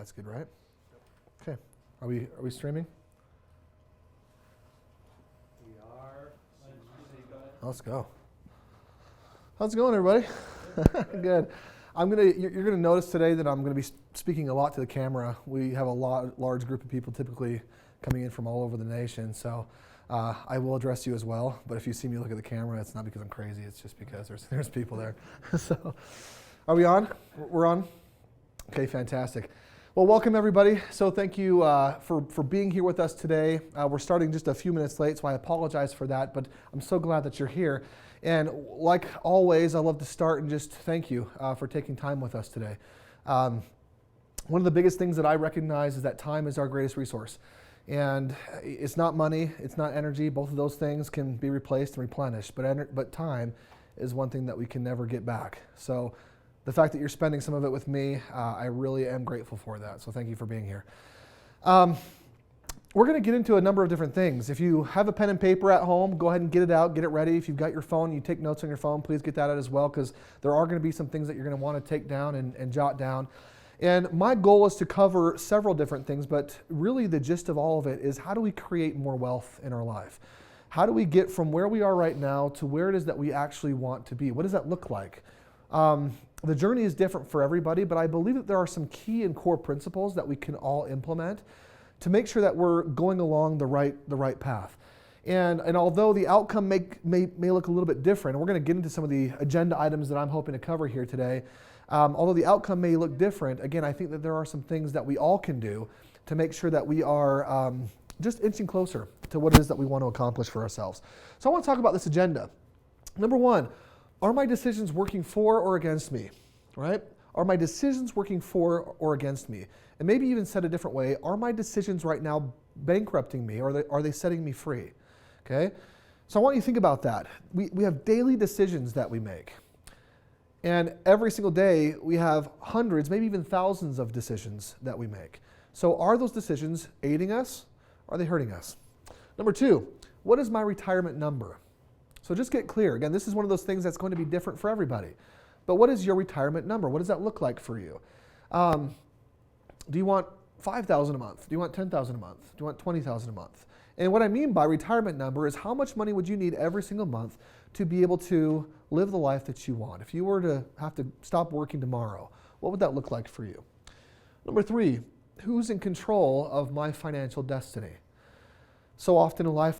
That's good, right? Okay. Are we streaming? We are. Let's go. How's it going, everybody? Good. You're gonna notice today that I'm gonna be speaking a lot to the camera. We have a large group of people typically coming in from all over the nation, so I will address you as well. But if you see me look at the camera, it's not because I'm crazy. It's just because there's people there. So, are we on? We're on. Okay, fantastic. Well, welcome everybody. So thank you for being here with us today. We're starting just a few minutes late, so I apologize for that, but I'm so glad that you're here. And like always, I love to start and just thank you for taking time with us today. One of the biggest things that I recognize is that time is our greatest resource. And it's not money, it's not energy. Both of those things can be replaced and replenished, but time is one thing that we can never get back. So the fact that you're spending some of it with me, I really am grateful for that. So thank you for being here. We're going to get into a number of different things. If you have a pen and paper at home, go ahead and get it out, get it ready. If you've got your phone, you take notes on your phone, please get that out as well, because there are going to be some things that you're going to want to take down and jot down. And my goal is to cover several different things, but really the gist of all of it is how do we create more wealth in our life? How do we get from where we are right now to where it is that we actually want to be? What does that look like? The journey is different for everybody, but I believe that there are some key and core principles that we can all implement to make sure that we're going along the right path. And although the outcome may look a little bit different, and we're going to get into some of the agenda items that I'm hoping to cover here today, although the outcome may look different, again, I think that there are some things that we all can do to make sure that we are just inching closer to what it is that we want to accomplish for ourselves. So I want to talk about this agenda. Number one, are my decisions working for or against me, right? Are my decisions working for or against me? And maybe even said a different way, are my decisions right now bankrupting me, or are they setting me free? Okay? So I want you to think about that. We have daily decisions that we make. And every single day we have hundreds, maybe even thousands of decisions that we make. So are those decisions aiding us, or are they hurting us? Number two, what is my retirement number? So just get clear. Again, this is one of those things that's going to be different for everybody. But what is your retirement number? What does that look like for you? Do you want $5,000 a month? Do you want $10,000 a month? Do you want $20,000 a month? And what I mean by retirement number is how much money would you need every single month to be able to live the life that you want? If you were to have to stop working tomorrow, what would that look like for you? Number three, who's in control of my financial destiny? So often in life,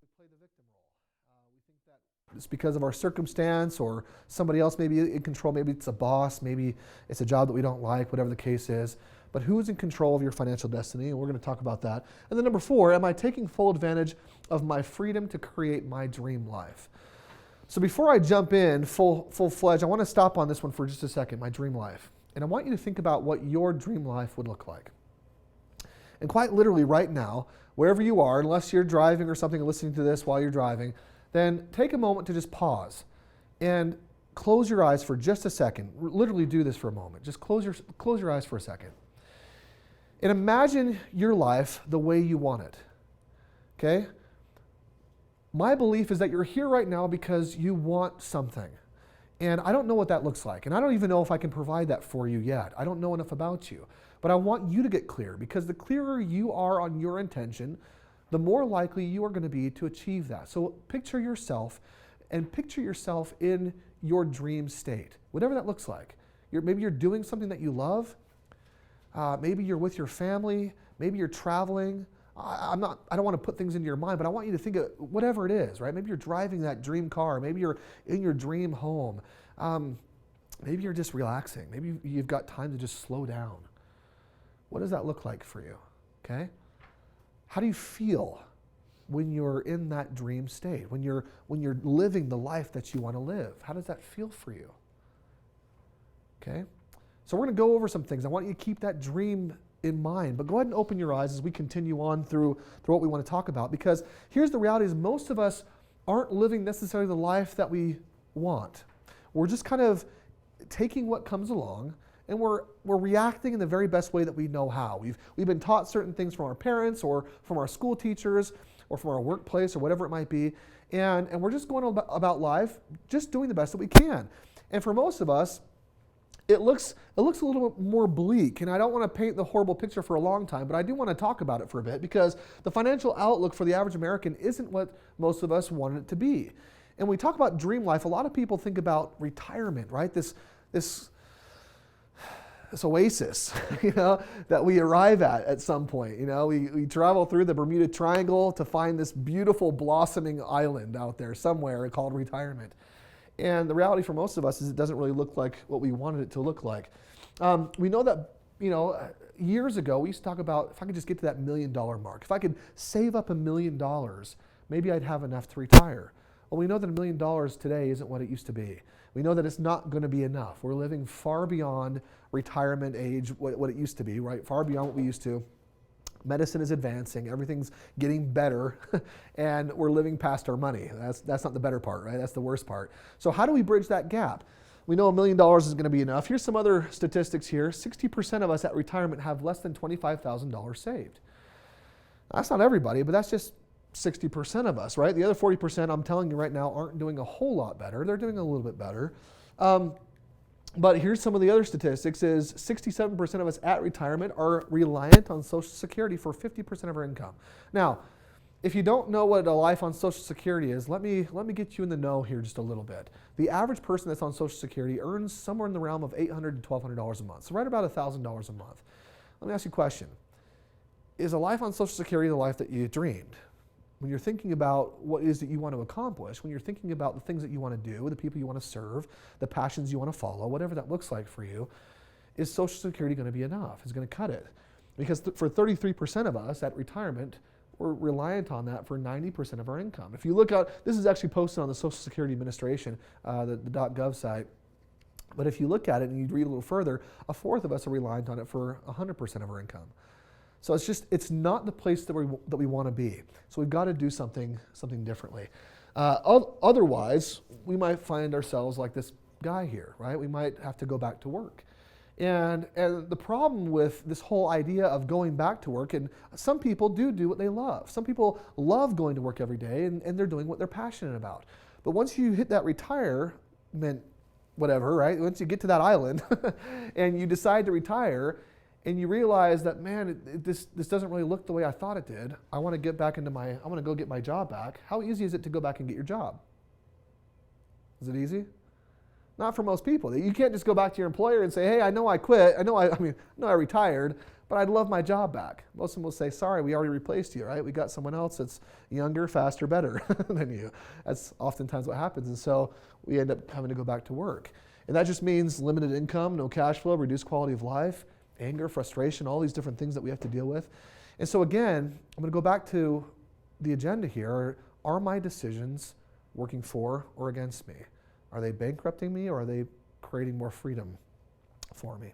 it's because of our circumstance or somebody else may be in control. Maybe it's a boss, maybe it's a job that we don't like, whatever the case is. But who's in control of your financial destiny? And we're going to talk about that. And then number four, am I taking full advantage of my freedom to create my dream life? So before I jump in full-fledged, I want to stop on this one for just a second, my dream life. And I want you to think about what your dream life would look like. And quite literally right now, wherever you are, unless you're driving or something and listening to this while you're driving, then take a moment to just pause and close your eyes for just a second. Literally do this for a moment. Just close your eyes for a second. And imagine your life the way you want it. Okay? My belief is that you're here right now because you want something. And I don't know what that looks like. And I don't even know if I can provide that for you yet. I don't know enough about you. But I want you to get clear, because the clearer you are on your intention, the more likely you are going to be to achieve that. So picture yourself in your dream state, whatever that looks like. Maybe you're doing something that you love. Maybe you're with your family. Maybe you're traveling. I don't want to put things into your mind, but I want you to think of whatever it is, right? Maybe you're driving that dream car. Maybe you're in your dream home. Maybe you're just relaxing. Maybe you've got time to just slow down. What does that look like for you? Okay? How do you feel when you're in that dream state? When you're living the life that you want to live? How does that feel for you? Okay? So we're going to go over some things. I want you to keep that dream in mind, but go ahead and open your eyes as we continue on through what we want to talk about, because here's the reality is most of us aren't living necessarily the life that we want. We're just kind of taking what comes along, and we're reacting in the very best way that we know how. We've been taught certain things from our parents or from our school teachers or from our workplace or whatever it might be, and we're just going about life just doing the best that we can. And for most of us, it looks a little bit more bleak, and I don't want to paint the horrible picture for a long time, but I do want to talk about it for a bit because the financial outlook for the average American isn't what most of us want it to be. And when we talk about dream life, a lot of people think about retirement, right? This oasis, that we arrive at some point. We travel through the Bermuda Triangle to find this beautiful blossoming island out there somewhere called retirement. And the reality for most of us is it doesn't really look like what we wanted it to look like. We know that, years ago we used to talk about if I could just get to that $1 million mark, if I could save up $1 million, maybe I'd have enough to retire. Well, we know that $1 million today isn't what it used to be. We know that it's not going to be enough. We're living far beyond retirement age, what it used to be, right? Far beyond what we used to. Medicine is advancing, everything's getting better, and we're living past our money. That's not the better part, right? That's the worst part. So how do we bridge that gap? We know $1 million is going to be enough. Here's some other statistics here. 60% of us at retirement have less than $25,000 saved. That's not everybody, but that's just 60% of us, right? The other 40%, I'm telling you right now, aren't doing a whole lot better. They're doing a little bit better. But here's some of the other statistics is 67% of us at retirement are reliant on Social Security for 50% of our income. Now, if you don't know what a life on Social Security is, let me get you in the know here just a little bit. The average person that's on Social Security earns somewhere in the realm of $800 to $1,200 a month, so right about $1,000 a month. Let me ask you a question. Is a life on Social Security the life that you dreamed? When you're thinking about what it is that you want to accomplish, when you're thinking about the things that you want to do, the people you want to serve, the passions you want to follow, whatever that looks like for you, is Social Security going to be enough? Is it going to cut it? Because for 33% of us at retirement, we're reliant on that for 90% of our income. If you look at, this is actually posted on the Social Security Administration, the .gov site, but if you look at it and you read a little further, a fourth of us are reliant on it for 100% of our income. So it's not the place that we want to be. So we've got to do something differently. Otherwise, we might find ourselves like this guy here, right? We might have to go back to work. And the problem with this whole idea of going back to work, and some people do what they love. Some people love going to work every day, and they're doing what they're passionate about. But once you hit that retirement, whatever, right? Once you get to that island and you decide to retire, and you realize that, man, this doesn't really look the way I thought it did. I want to get back I want to go get my job back. How easy is it to go back and get your job? Is it easy? Not for most people. You can't just go back to your employer and say, hey, I know I quit. I know I retired, but I'd love my job back. Most of them will say, sorry, we already replaced you, right? We got someone else that's younger, faster, better than you. That's oftentimes what happens. And so we end up having to go back to work. And that just means limited income, no cash flow, reduced quality of life, anger, frustration, all these different things that we have to deal with. And so again, I'm going to go back to the agenda here. Are my decisions working for or against me? Are they bankrupting me, or are they creating more freedom for me?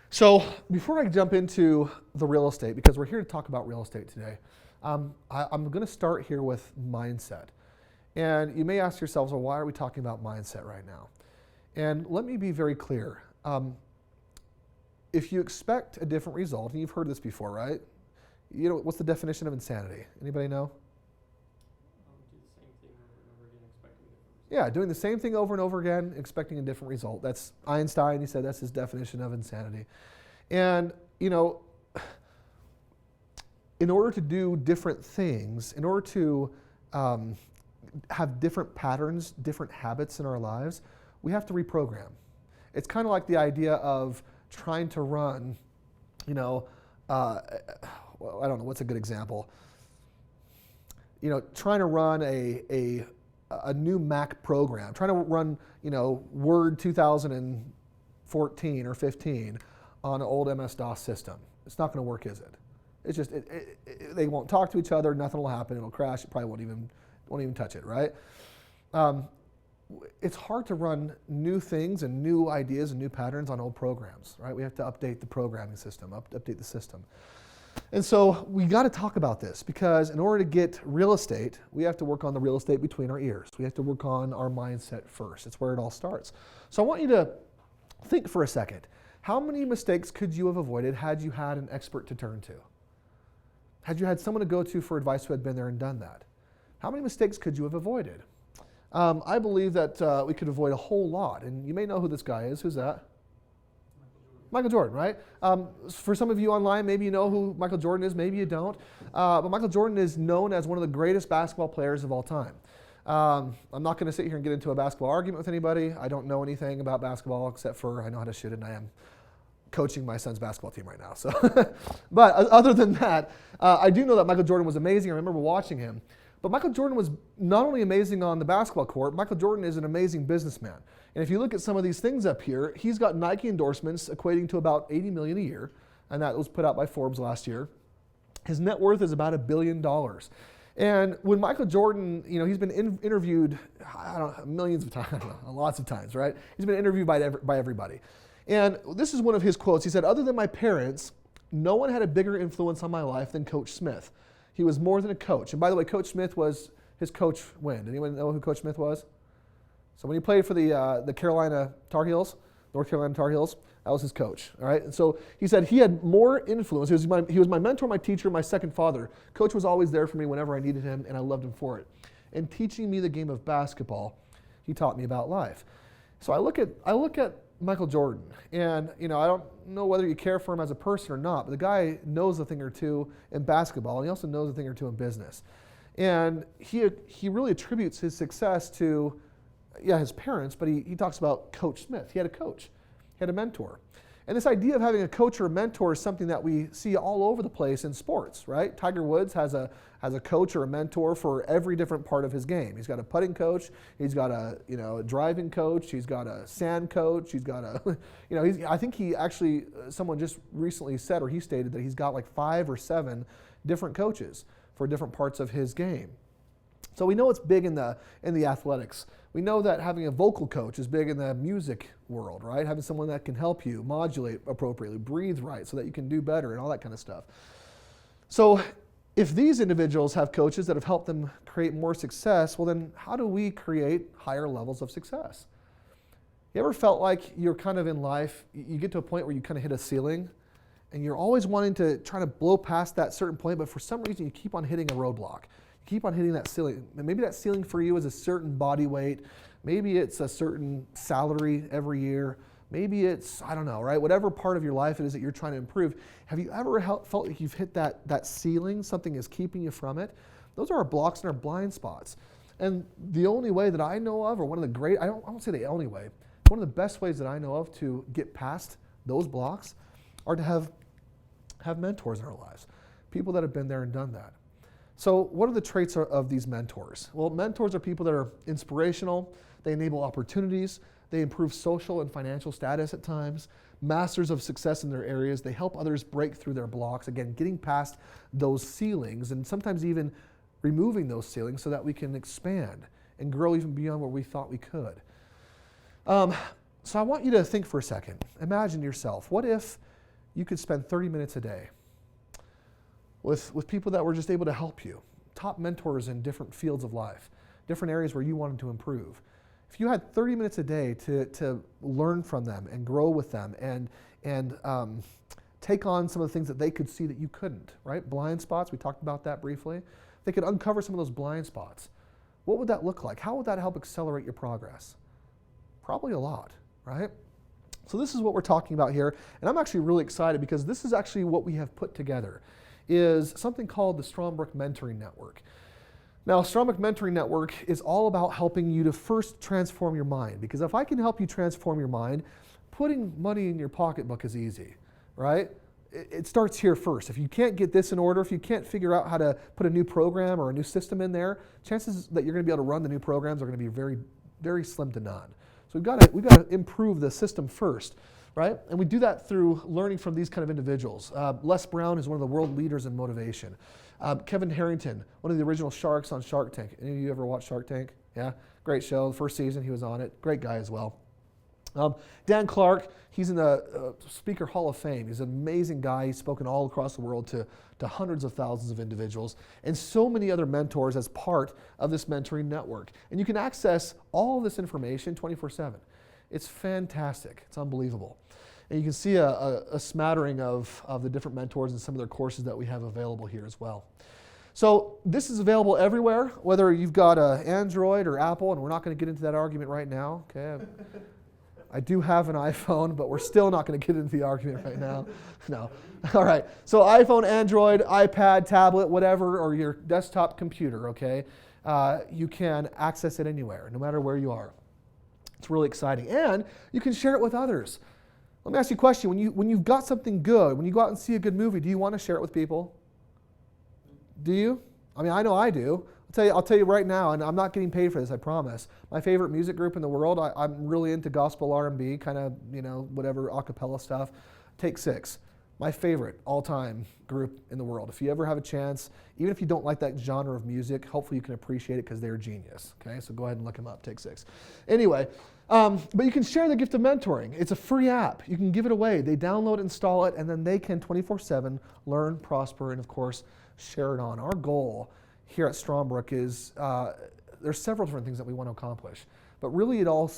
So before I jump into the real estate, because we're here to talk about real estate today, I'm going to start here with mindset. And you may ask yourselves, well, why are we talking about mindset right now? And let me be very clear. If you expect a different result, and you've heard this before, right? What's the definition of insanity? Anybody know? Doing the same thing over and over again, expecting a different result. That's Einstein. He said that's his definition of insanity. And, in order to do different things, in order to have different patterns, different habits in our lives, we have to reprogram. It's kind of like the idea of trying to run, I don't know, what's a good example? Trying to run a new Mac program, trying to run, Word 2014 or 15 on an old MS-DOS system. It's not going to work, is it? It's just, they won't talk to each other, nothing will happen, it'll crash, it probably won't even touch it, right? It's hard to run new things and new ideas and new patterns on old programs, right? We have to update the programming system, update the system. And so we got to talk about this, because in order to get real estate, we have to work on the real estate between our ears. We have to work on our mindset first. It's where it all starts. So I want you to think for a second. How many mistakes could you have avoided had you had an expert to turn to? Had you had someone to go to for advice who had been there and done that? How many mistakes could you have avoided? I believe that we could avoid a whole lot. And you may know who this guy is. Who's that? Michael Jordan, right? For some of you online, maybe you know who Michael Jordan is, maybe you don't. But Michael Jordan is known as one of the greatest basketball players of all time. I'm not going to sit here and get into a basketball argument with anybody. I don't know anything about basketball except for I know how to shoot it, and I am coaching my son's basketball team right now. So, but other than that, I do know that Michael Jordan was amazing. I remember watching him. But Michael Jordan was not only amazing on the basketball court, Michael Jordan is an amazing businessman. And if you look at some of these things up here, he's got Nike endorsements equating to about $80 million a year, and that was put out by Forbes last year. His net worth is about $1 billion. And when Michael Jordan, he's been interviewed, millions of times, lots of times, right? He's been interviewed by everybody. And this is one of his quotes. He said, "Other than my parents, no one had a bigger influence on my life than Coach Smith. He was more than a coach." And by the way, Coach Smith was his coach when? Anyone know who Coach Smith was? So when he played for the North Carolina Tar Heels, that was his coach. All right. And so he said he had more influence. He was my mentor, my teacher, my second father. Coach was always there for me whenever I needed him, and I loved him for it. And teaching me the game of basketball, he taught me about life. So I look at Michael Jordan, and I don't know whether you care for him as a person or not, but the guy knows a thing or two in basketball, and he also knows a thing or two in business. And he really attributes his success to, his parents, but he talks about Coach Smith. He had a coach. He had a mentor. And this idea of having a coach or a mentor is something that we see all over the place in sports, right? Tiger Woods has a coach or a mentor for every different part of his game. He's got a putting coach, he's got a driving coach, he's got a sand coach, he's got a I think he actually someone just recently said, or he stated that he's got like 5 or 7 different coaches for different parts of his game. So we know it's big in the athletics. We know that having a vocal coach is big in the music world, right? Having someone that can help you modulate appropriately, breathe right so that you can do better and all that kind of stuff. So if these individuals have coaches that have helped them create more success, well then how do we create higher levels of success? You ever felt like you're kind of in life, you get to a point where you kind of hit a ceiling and you're always wanting to try to blow past that certain point, but for some reason you keep on hitting a roadblock. Keep on hitting that ceiling. And maybe that ceiling for you is a certain body weight. Maybe it's a certain salary every year. Maybe it's, I don't know, right? Whatever part of your life it is that you're trying to improve. Have you ever felt like you've hit that ceiling? Something is keeping you from it? Those are our blocks and our blind spots. And the only way that I know of, or one of the great, I won't say the only way, one of the best ways that I know of to get past those blocks are to have mentors in our lives. People that have been there and done that. So what are the traits of these mentors? Well, mentors are people that are inspirational, they enable opportunities, they improve social and financial status at times, masters of success in their areas, they help others break through their blocks, again, getting past those ceilings and sometimes even removing those ceilings so that we can expand and grow even beyond where we thought we could. So I want you to think for a second. Imagine yourself. What if you could spend 30 minutes a day with people that were just able to help you, top mentors in different fields of life, different areas where you wanted to improve. If you had 30 minutes a day to learn from them and grow with them and take on some of the things that they could see that you couldn't, right? Blind spots, we talked about that briefly. They could uncover some of those blind spots. What would that look like? How would that help accelerate your progress? Probably a lot, right? So this is what we're talking about here, and I'm actually really excited because this is actually what we have put together, is something called the Strongbrook Mentoring Network. Now, Strongbrook Mentoring Network is all about helping you to first transform your mind, because if I can help you transform your mind, putting money in your pocketbook is easy, right? It starts here first. If you can't get this in order, if you can't figure out how to put a new program or a new system in there, chances that you're going to be able to run the new programs are going to be very, very slim to none. So we've got to improve the system first, right? And we do that through learning from these kind of individuals. Les Brown is one of the world leaders in motivation. Kevin Harrington, one of the original sharks on Shark Tank. Any of you ever watched Shark Tank? Yeah, great show. The first season he was on it. Great guy as well. Dan Clark, he's in the Speaker Hall of Fame. He's an amazing guy. He's spoken all across the world to hundreds of thousands of individuals and so many other mentors as part of this mentoring network. And you can access all of this information 24/7. It's fantastic. It's unbelievable. And you can see a smattering of the different mentors and some of their courses that we have available here as well. So this is available everywhere, whether you've got an Android or Apple, and we're not going to get into that argument right now. Okay. I do have an iPhone, but we're still not going to get into the argument right now. No. All right. So iPhone, Android, iPad, tablet, whatever, or your desktop computer, okay? You can access it anywhere, no matter where you are. It's really exciting. And you can share it with others. Let me ask you a question. When you've got something good, when you go out and see a good movie, do you want to share it with people? Do you? I mean, I know I do. I'll tell you right now, and I'm not getting paid for this, I promise. My favorite music group in the world, I'm really into gospel R&B, kind of, whatever, a cappella stuff. Take Six, my favorite all-time group in the world. If you ever have a chance, even if you don't like that genre of music, hopefully you can appreciate it because they're genius. Okay, so go ahead and look them up, Take Six. Anyway, but you can share the gift of mentoring. It's a free app. You can give it away. They download, install it, and then they can 24/7 learn, prosper, and of course, share it on. Our goal here at Strongbrook is, there's several different things that we want to accomplish. But really it all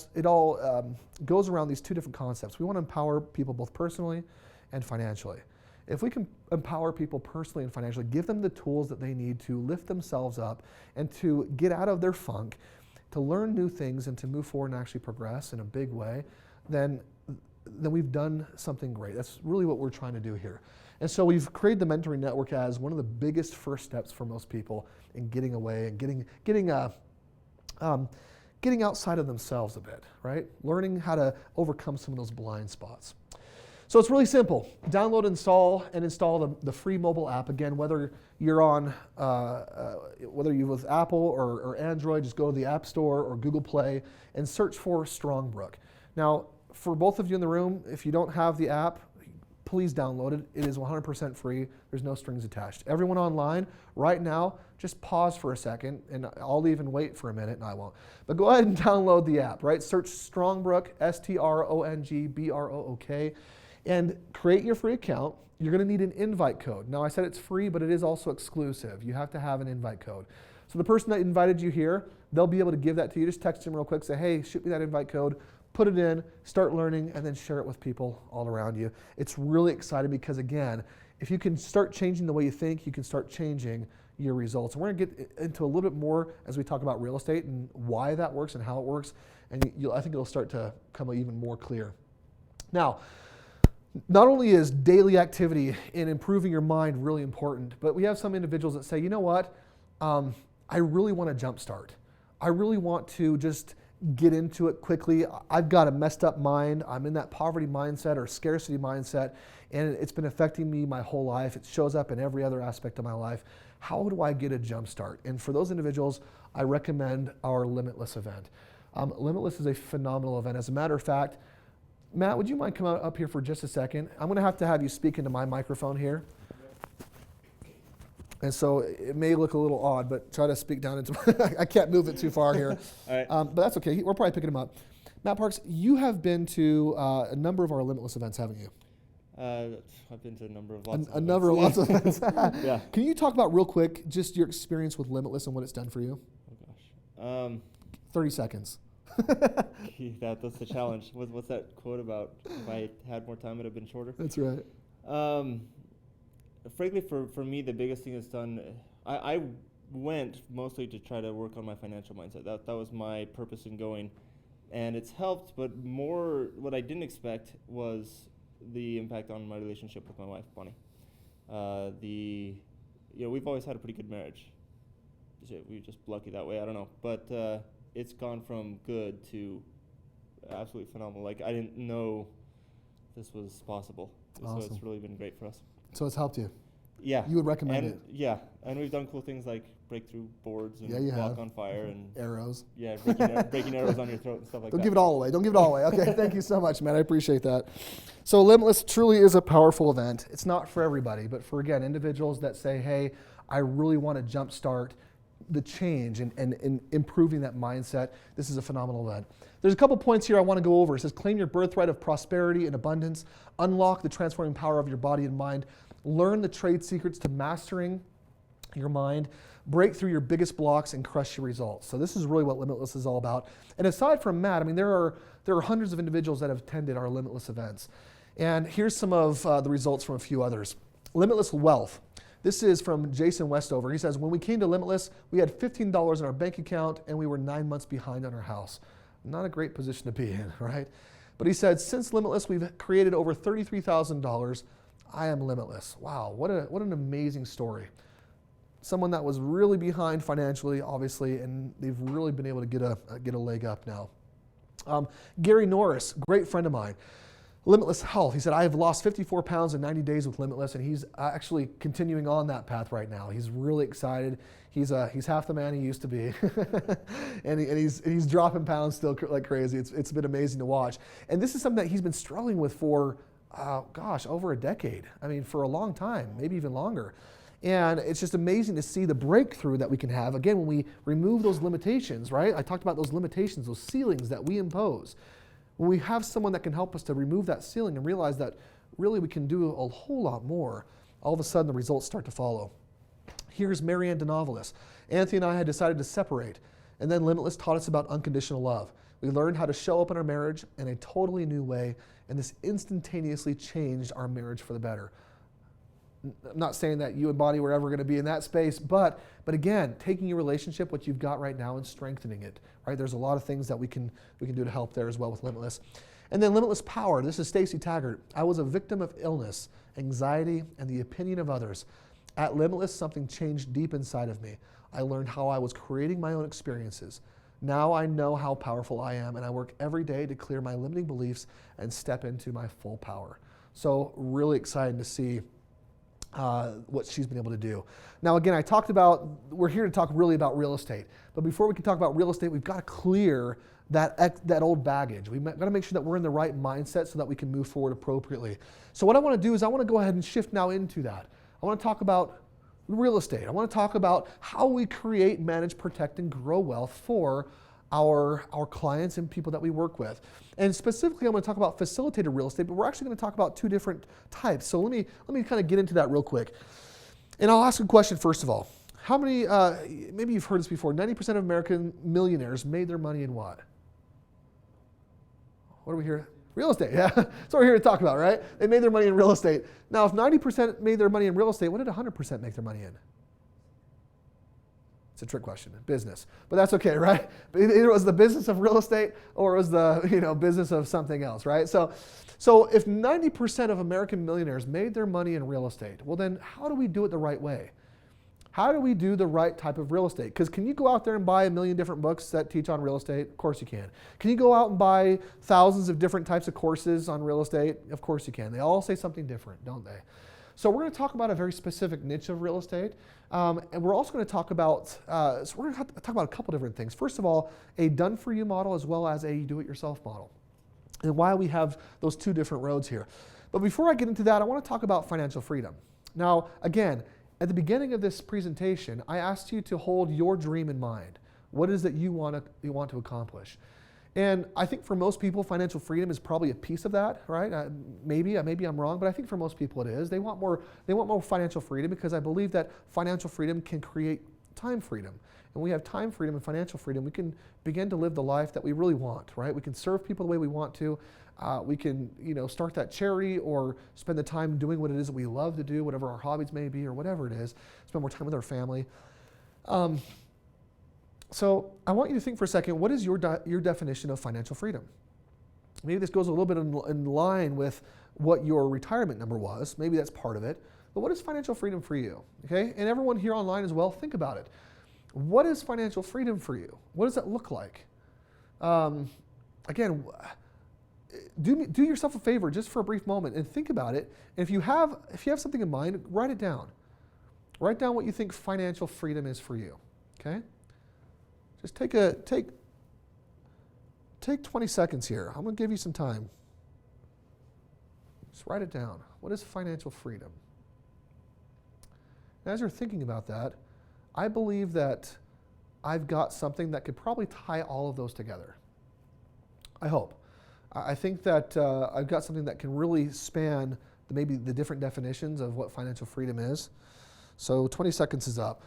goes around these two different concepts. We want to empower people both personally and financially. If we can empower people personally and financially, give them the tools that they need to lift themselves up and to get out of their funk, to learn new things and to move forward and actually progress in a big way, then we've done something great. That's really what we're trying to do here. And so we've created the Mentoring Network as one of the biggest first steps for most people in getting away and getting outside of themselves a bit, right? Learning how to overcome some of those blind spots. So it's really simple. Download, install the free mobile app. Again, whether you're on, whether you're with Apple or Android, just go to the App Store or Google Play and search for Strongbrook. Now, for both of you in the room, if you don't have the app, please download it. It is 100% free. There's no strings attached. Everyone online, right now, just pause for a second, and I'll even wait for a minute, and I won't. But go ahead and download the app, right? Search Strongbrook, Strongbrook, and create your free account. You're going to need an invite code. Now, I said it's free, but it is also exclusive. You have to have an invite code. So the person that invited you here, they'll be able to give that to you. Just text them real quick, say, hey, shoot me that invite code. Put it in, start learning, and then share it with people all around you. It's really exciting because, again, if you can start changing the way you think, you can start changing your results. And we're going to get into a little bit more as we talk about real estate and why that works and how it works. And I think it'll start to come even more clear. Now, not only is daily activity in improving your mind really important, but we have some individuals that say, you know what, I really want to jumpstart. I really want to just get into it quickly. I've got a messed up mind. I'm in that poverty mindset or scarcity mindset, and it's been affecting me my whole life. It shows up in every other aspect of my life. How do I get a jump start? And for those individuals, I recommend our Limitless event. Limitless is a phenomenal event. As a matter of fact, Matt, would you mind coming up here for just a second? I'm going to have you speak into my microphone here. And so it may look a little odd, but try to speak down into I can't move it too far here. All right. But that's okay. We're probably picking him up. Matt Parks, you have been to a number of our Limitless events, haven't you? I've been to a number of lots of events. Number of lots of events. Yeah. Can you talk about real quick just your experience with Limitless and what it's done for you? Oh, gosh. 30 seconds. That's the challenge. What's that quote about? If I had more time, it would have been shorter. That's right. Frankly, for me, the biggest thing it's done, I went mostly to try to work on my financial mindset. That was my purpose in going. And it's helped, but more what I didn't expect was the impact on my relationship with my wife, Bonnie. We've always had a pretty good marriage. We were just lucky that way, I don't know. But it's gone from good to absolutely phenomenal. Like, I didn't know this was possible. Awesome. So it's really been great for us. So it's helped you? Yeah. You would recommend it? Yeah, and we've done cool things like break through boards and walk on fire and arrows. Yeah, breaking arrows on your throat and stuff like that. Don't give it all away. Okay, thank you so much, man. I appreciate that. So Limitless truly is a powerful event. It's not for everybody, but for, again, individuals that say, hey, I really want to jumpstart the change and improving that mindset. This is a phenomenal event. There's a couple points here I want to go over. It says, claim your birthright of prosperity and abundance, unlock the transforming power of your body and mind, learn the trade secrets to mastering your mind, break through your biggest blocks, and crush your results. So this is really what Limitless is all about. And aside from Matt, I mean, there are hundreds of individuals that have attended our Limitless events. And here's some of the results from a few others. Limitless Wealth. This is from Jason Westover. He says, when we came to Limitless, we had $15 in our bank account and we were 9 months behind on our house. Not a great position to be in, right? But he said, since Limitless, we've created over $33,000. I am limitless. Wow, what an amazing story. Someone that was really behind financially, obviously, and they've really been able to get a leg up now. Gary Norris, great friend of mine. Limitless Health. He said, I have lost 54 pounds in 90 days with Limitless, and he's actually continuing on that path right now. He's really excited. He's half the man he used to be, and he's dropping pounds still like crazy. It's been amazing to watch. And this is something that he's been struggling with for, over a decade. I mean, for a long time, maybe even longer. And it's just amazing to see the breakthrough that we can have, again, when we remove those limitations, right? I talked about those limitations, those ceilings that we impose. When we have someone that can help us to remove that ceiling and realize that really we can do a whole lot more, all of a sudden the results start to follow. Here's Marianne DeNovelis. Anthony and I had decided to separate, and then Limitless taught us about unconditional love. We learned how to show up in our marriage in a totally new way, and this instantaneously changed our marriage for the better. I'm not saying that you and Bonnie were ever going to be in that space, but again, taking your relationship, what you've got right now, and strengthening it. Right? There's a lot of things that we can do to help there as well with Limitless. And then Limitless Power. This is Stacy Taggart. I was a victim of illness, anxiety, and the opinion of others. At Limitless, something changed deep inside of me. I learned how I was creating my own experiences. Now I know how powerful I am, and I work every day to clear my limiting beliefs and step into my full power. So really excited to see what she's been able to do. Now again, we're here to talk really about real estate. But before we can talk about real estate, we've got to clear that old baggage. We've got to make sure that we're in the right mindset so that we can move forward appropriately. So what I want to do is I want to go ahead and shift now into that. I want to talk about real estate. I want to talk about how we create, manage, protect, and grow wealth for our clients and people that we work with. And specifically, I'm going to talk about facilitated real estate, but we're actually going to talk about two different types. So let me kind of get into that real quick. And I'll ask a question first of all. How many, maybe you've heard this before, 90% of American millionaires made their money in what? What are we here? Real estate, yeah. That's what we're here to talk about, right? They made their money in real estate. Now, if 90% made their money in real estate, what did 100% make their money in? It's a trick question, business. But that's okay, right? Either it was the business of real estate or it was the business of something else, right? So if 90% of American millionaires made their money in real estate, well then how do we do it the right way? How do we do the right type of real estate? Because can you go out there and buy 1 million different books that teach on real estate? Of course you can. Can you go out and buy thousands of different types of courses on real estate? Of course you can. They all say something different, don't they? So we're going to talk about a very specific niche of real estate. And we're also going to talk about, we're going to talk about a couple different things. First of all, a done-for-you model as well as a do-it-yourself model. And why we have those two different roads here. But before I get into that, I want to talk about financial freedom. Now, again, at the beginning of this presentation, I asked you to hold your dream in mind. What is it you want to accomplish? And I think for most people, financial freedom is probably a piece of that, right? Maybe I'm wrong, but I think for most people it is. They want more financial freedom because I believe that financial freedom can create time freedom. And we have time freedom and financial freedom. We can begin to live the life that we really want, right? We can serve people the way we want to. We can, start that charity or spend the time doing what it is that we love to do, whatever our hobbies may be or whatever it is. Spend more time with our family. So I want you to think for a second, what is your definition of financial freedom? Maybe this goes a little bit in line with what your retirement number was. Maybe that's part of it. But what is financial freedom for you? Okay, and everyone here online as well, think about it. What is financial freedom for you? What does that look like? Again, do yourself a favor just for a brief moment and think about it. And if you have something in mind, write it down. Write down what you think financial freedom is for you. Okay? Just take 20 seconds here. I'm going to give you some time. Just write it down. What is financial freedom? And as you're thinking about that, I believe that I've got something that could probably tie all of those together. I hope. I think that I've got something that can really span maybe the different definitions of what financial freedom is. So 20 seconds is up.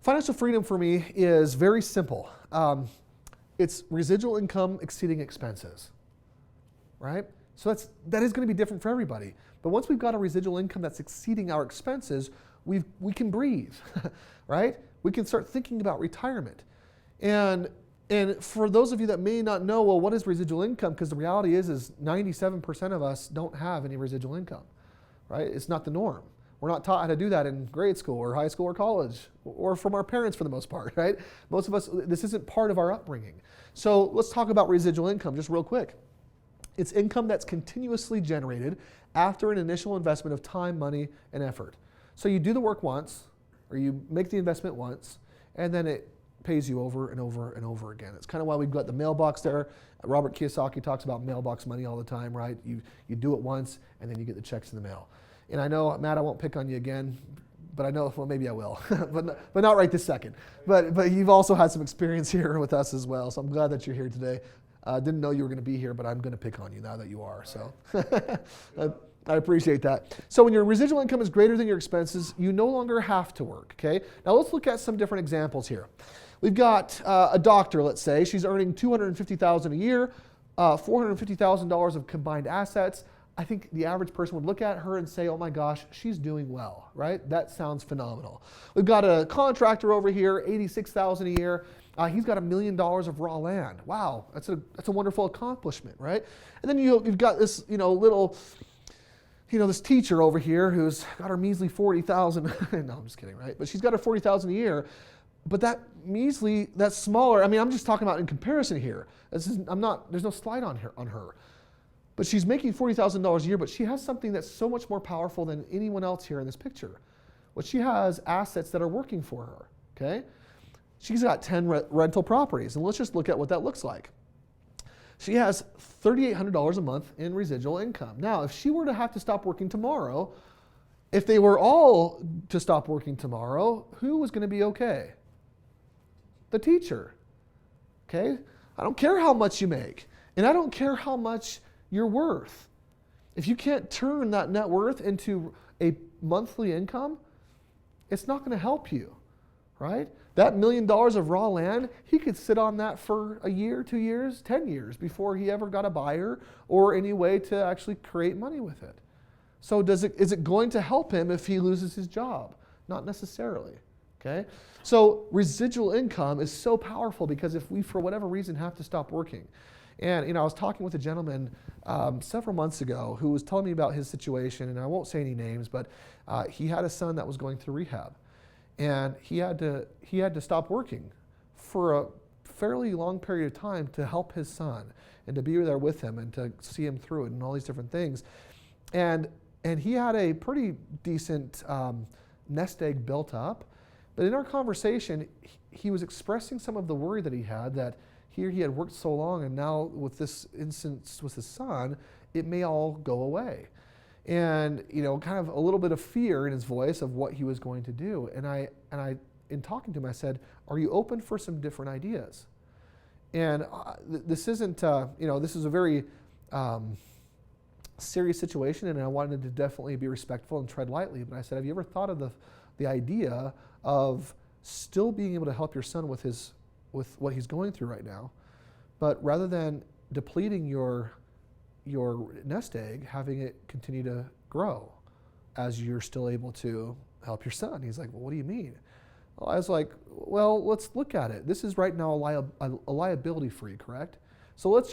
Financial freedom for me is very simple. It's residual income exceeding expenses, right? So that is going to be different for everybody. But once we've got a residual income that's exceeding our expenses, we can breathe, right? We can start thinking about retirement. And And for those of you that may not know, well, what is residual income? Because the reality is 97% of us don't have any residual income, right? It's not the norm. We're not taught how to do that in grade school or high school or college or from our parents for the most part, right? Most of us, this isn't part of our upbringing. So let's talk about residual income just real quick. It's income that's continuously generated after an initial investment of time, money, and effort. So you do the work once, or you make the investment once, and then it pays you over and over and over again. It's kind of why we've got the mailbox there. Robert Kiyosaki talks about mailbox money all the time, right? You do it once, and then you get the checks in the mail. And I know, Matt, I won't pick on you again, but I know, well, maybe I will, but not right this second. But you've also had some experience here with us as well, so I'm glad that you're here today. Didn't know you were going to be here, but I'm going to pick on you now that you are. So I appreciate that. So when your residual income is greater than your expenses, you no longer have to work, okay? Now let's look at some different examples here. We've got a doctor, let's say. She's earning $250,000 a year, $450,000 of combined assets. I think the average person would look at her and say, oh my gosh, she's doing well, right? That sounds phenomenal. We've got a contractor over here, $86,000 a year. He's got $1 million of raw land. Wow, that's a wonderful accomplishment, right? And then you've got this, this teacher over here who's got her measly $40,000. No, I'm just kidding, right? But she's got her $40,000 a year. But that's smaller. I mean, I'm just talking about in comparison here. There's no slide on her. But she's making $40,000 a year, but she has something that's so much more powerful than anyone else here in this picture. What she has assets that are working for her, okay? She's got 10 rental properties, and let's just look at what that looks like. She has $3,800 a month in residual income. Now, if she were to have to stop working tomorrow, if they were all to stop working tomorrow, who was going to be okay? The teacher, okay? I don't care how much you make, and I don't care how much you're worth. If you can't turn that net worth into a monthly income, it's not going to help you, right? That $1 million of raw land, he could sit on that for a year, 2 years, 10 years before he ever got a buyer or any way to actually create money with it. So is it going to help him if he loses his job? Not necessarily, okay? So residual income is so powerful because if we, for whatever reason, have to stop working. And I was talking with a gentleman several months ago who was telling me about his situation, and I won't say any names, but he had a son that was going through rehab, and he had to stop working for a fairly long period of time to help his son and to be there with him and to see him through it and all these different things, and he had a pretty decent nest egg built up, but in our conversation, he was expressing some of the worry that he had that here he had worked so long, and now with this instance with his son, it may all go away. And kind of a little bit of fear in his voice of what he was going to do. And I, in talking to him, I said, "Are you open for some different ideas?" And this isn't, this is a very serious situation, and I wanted to definitely be respectful and tread lightly. But I said, "Have you ever thought of the idea of still being able to help your son with what he's going through right now, but rather than depleting your nest egg, having it continue to grow as you're still able to help your son?" He's like, "Well, what do you mean?" Well, I was like, "Well, let's look at it. This is right now a liability for you, correct? So let's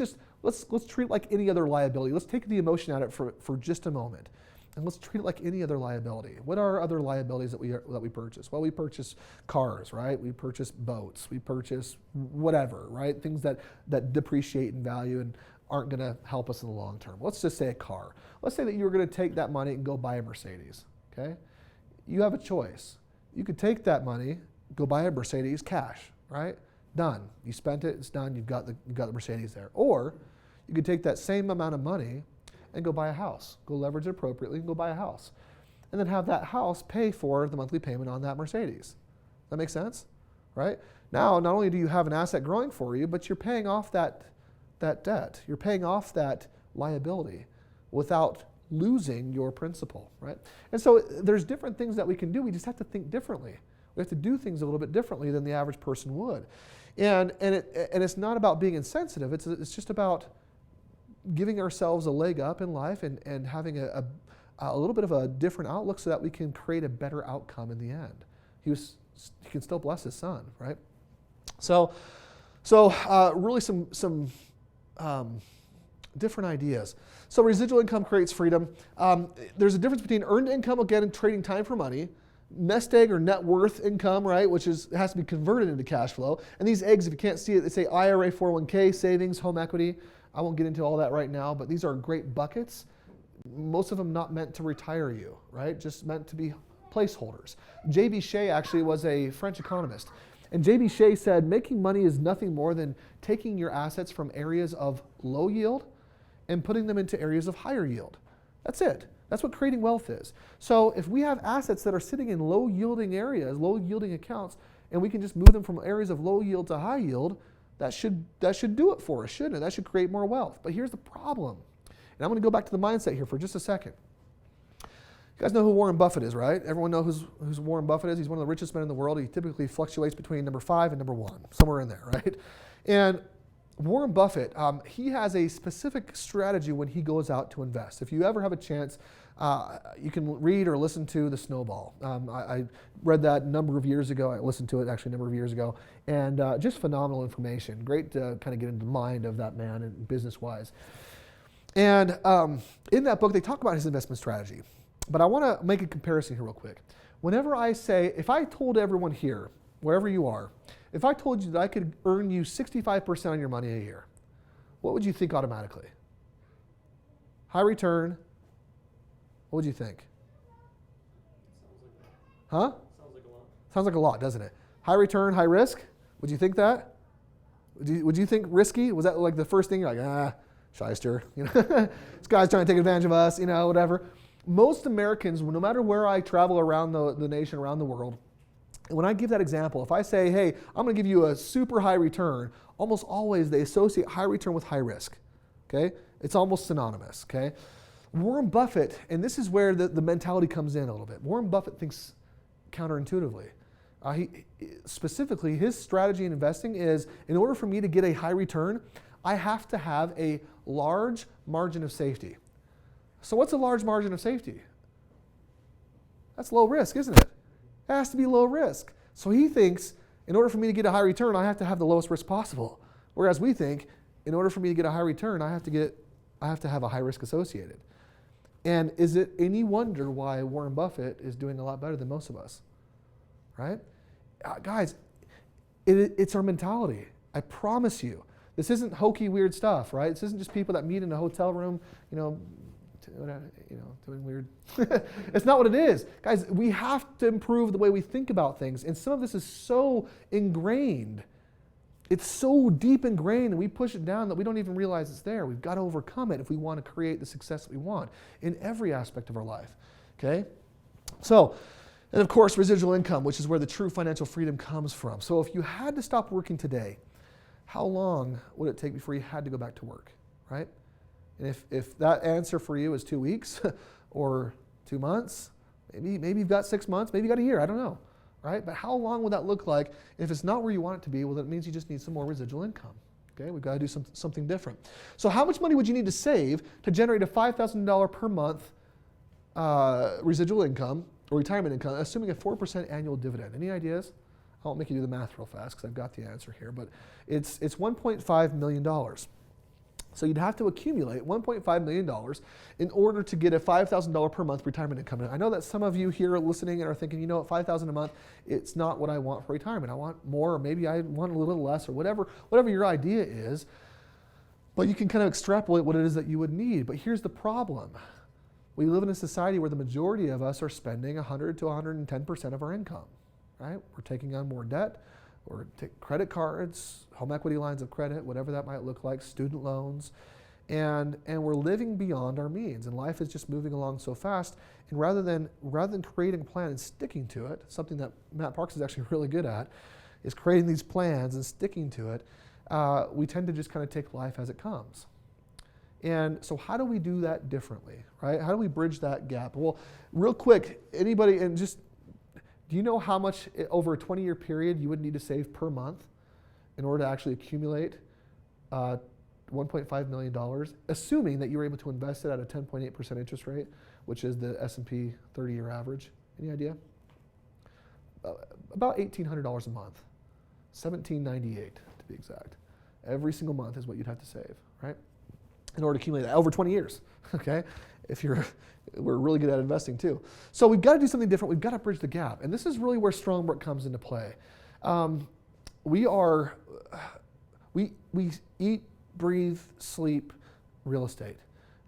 treat it like any other liability. Let's take the emotion out of it for just a moment. And let's treat it like any other liability. What are other liabilities that we purchase? Well, we purchase cars, right? We purchase boats. We purchase whatever, right? Things that depreciate in value and aren't going to help us in the long term. Let's just say a car. Let's say that you were going to take that money and go buy a Mercedes, okay? You have a choice. You could take that money, go buy a Mercedes cash, right? Done. You spent it, it's done, you've got the Mercedes there. Or you could take that same amount of money and go buy a house. Go leverage it appropriately and go buy a house. And then have that house pay for the monthly payment on that Mercedes. That makes sense? Right? Now, not only do you have an asset growing for you, but you're paying off that debt. You're paying off that liability without losing your principal, right? And so there's different things that we can do. We just have to think differently. We have to do things a little bit differently than the average person would. And it's not about being insensitive. It's just about giving ourselves a leg up in life and having a little bit of a different outlook so that we can create a better outcome in the end. He can still bless his son, right? So So really some different ideas. So residual income creates freedom. There's a difference between earned income, again, and trading time for money, nest egg or net worth income, right, which has to be converted into cash flow. And these eggs, if you can't see it, they say IRA, 401k, savings, home equity. I won't get into all that right now, but these are great buckets. Most of them not meant to retire you, right? Just meant to be placeholders. J.B. Shea actually was a French economist. And J.B. Shea said, making money is nothing more than taking your assets from areas of low yield and putting them into areas of higher yield. That's it. That's what creating wealth is. So if we have assets that are sitting in low yielding areas, low yielding accounts, and we can just move them from areas of low yield to high yield, that should do it for us, shouldn't it? That should create more wealth. But here's the problem. And I'm going to go back to the mindset here for just a second. You guys know who Warren Buffett is, right? Everyone knows who's Warren Buffett is. He's one of the richest men in the world. He typically fluctuates between number 5 and number 1, somewhere in there, right? And Warren Buffett, he has a specific strategy when he goes out to invest. If you ever have a chance, you can read or listen to The Snowball. I read that a number of years ago. I listened to it actually a number of years ago. And just phenomenal information. Great to kind of get into the mind of that man and business-wise. And in that book, they talk about his investment strategy. But I want to make a comparison here real quick. Whenever I say, if I told everyone here, wherever you are, if I told you that I could earn you 65% on your money a year, what would you think automatically? High return. What would you think? Huh? Sounds like a lot. Sounds like a lot, doesn't it? High return, high risk? Would you think that? Would you think risky? Was that like the first thing? You're like, shyster. You know, this guy's trying to take advantage of us, you know, whatever. Most Americans, no matter where I travel around the nation, around the world, when I give that example, if I say, hey, I'm going to give you a super high return, almost always they associate high return with high risk, okay? It's almost synonymous, okay? Warren Buffett, and this is where the mentality comes in a little bit. Warren Buffett thinks counterintuitively. Specifically, his strategy in investing is, in order for me to get a high return, I have to have a large margin of safety. So what's a large margin of safety? That's low risk, isn't it? It has to be low risk. So he thinks, in order for me to get a high return, I have to have the lowest risk possible. Whereas we think, in order for me to get a high return, I have to have a high risk associated. And is it any wonder why Warren Buffett is doing a lot better than most of us? Right? Guys, it's our mentality. I promise you. This isn't hokey, weird stuff, right? This isn't just people that meet in a hotel room, doing weird. It's not what it is. Guys, we have to improve the way we think about things. And some of this is so ingrained. It's so deep ingrained and we push it down that we don't even realize it's there. We've got to overcome it if we want to create the success that we want in every aspect of our life. Okay? So, and of course, residual income, which is where the true financial freedom comes from. So if you had to stop working today, how long would it take before you had to go back to work, right? And if that answer for you is 2 weeks or 2 months, maybe you've got 6 months, maybe you got a year, I don't know, right? But how long would that look like? If it's not where you want it to be, well, that means you just need some more residual income. Okay, we've got to do something different. So how much money would you need to save to generate a $5,000 per month residual income or retirement income, assuming a 4% annual dividend? Any ideas? I won't make you do the math real fast because I've got the answer here, but it's $1.5 million. So you'd have to accumulate $1.5 million in order to get a $5,000 per month retirement income. And I know that some of you here are listening and are thinking, you know what, $5,000 a month, it's not what I want for retirement. I want more, or maybe I want a little less, or whatever your idea is. But you can kind of extrapolate what it is that you would need. But here's the problem. We live in a society where the majority of us are spending 100 to 110% of our income, right? We're taking on more debt. Or take credit cards, home equity lines of credit, whatever that might look like, student loans, and we're living beyond our means. And life is just moving along so fast. And rather than creating a plan and sticking to it, something that Matt Parks is actually really good at, is creating these plans and sticking to it. We tend to just kind of take life as it comes. And so how do we do that differently, right? How do we bridge that gap? Well, real quick, anybody, and just, do you know how much over a 20-year period you would need to save per month in order to actually accumulate $1.5 million, assuming that you were able to invest it at a 10.8% interest rate, which is the S&P 30-year average? Any idea? About $1,800 a month, $1,798 to be exact. Every single month is what you'd have to save, right? In order to accumulate that over 20 years, okay? We're really good at investing too. So we've got to do something different. We've got to bridge the gap. And this is really where Strongbrook comes into play. We eat, breathe, sleep real estate.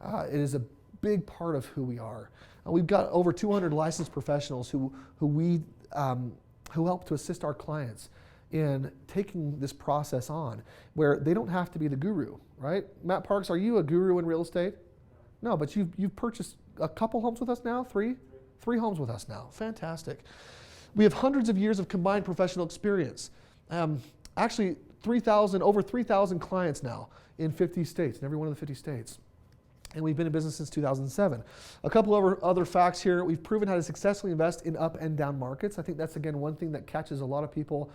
It is a big part of who we are. We've got over 200 licensed professionals who help to assist our clients in taking this process on, where they don't have to be the guru, right? Matt Parks, are you a guru in real estate? No, but you've purchased a couple homes with us now, three homes with us now. Fantastic. We have hundreds of years of combined professional experience. Actually, over 3,000 clients now in 50 states, in every one of the 50 states. And we've been in business since 2007. A couple of other facts here. We've proven how to successfully invest in up and down markets. I think that's, again, one thing that catches a lot of people